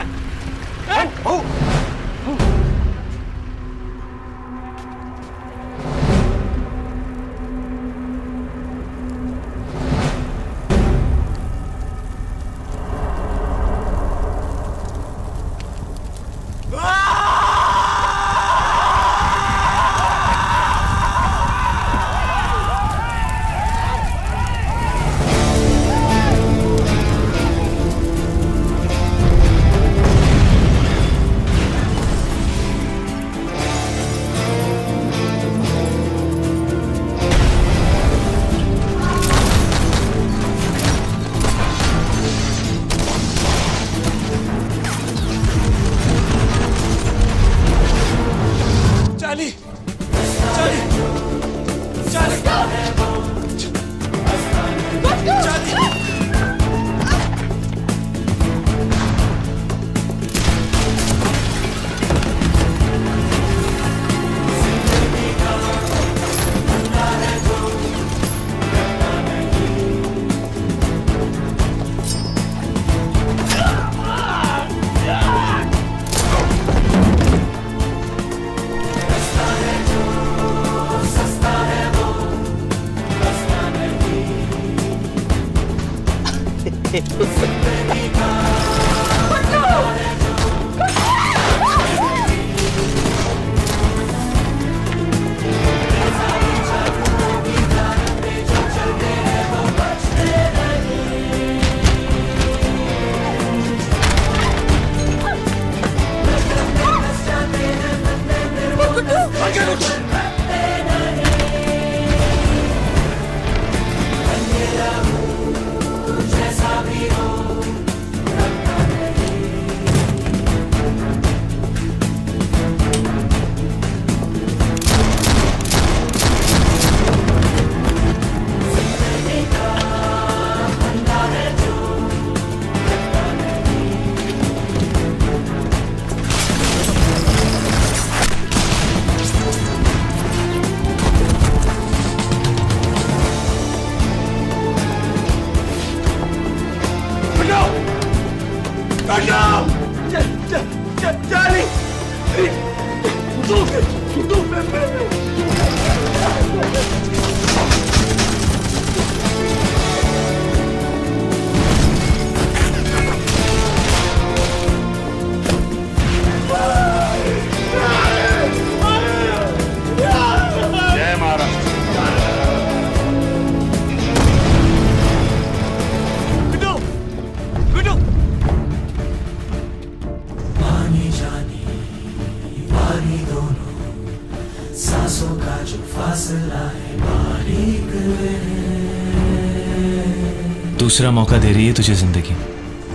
दूसरा मौका दे रही है तुझे जिंदगी,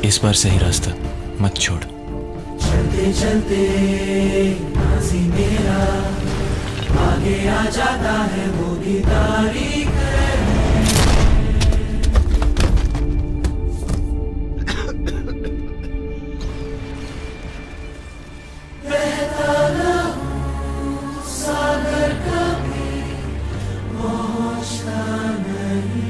इस बार सही रास्ता मत छोड़। चलते चलते नाज़ी मेरा आगे आ जाता है वो भी तारीख बहता ना हूँ सागर कभी पहुँचता नहीं।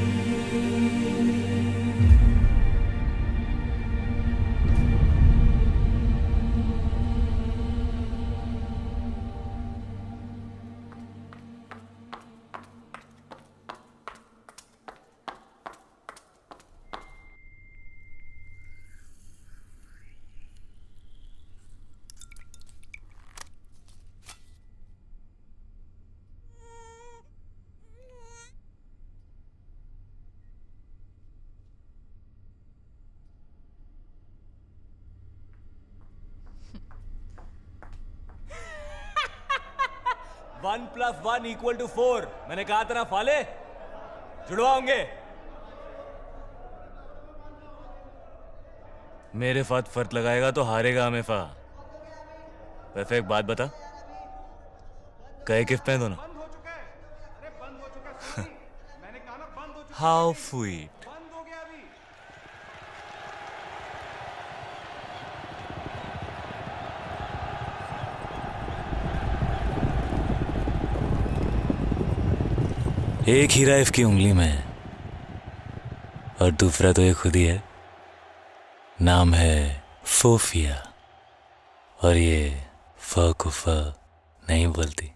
One plus one equal to 4। मैंने कहा था ना फाले, जुड़वाओगे। मेरे साथ फर्क लगाएगा तो हारेगा हमेशा। वैसे एक बात बता, कहे किस पे दोनों? How sweet. एक ही राइफ की उंगली में है और दूसरा तो ये खुद ही है। नाम है फोफिया और ये फ को फ नहीं बोलती।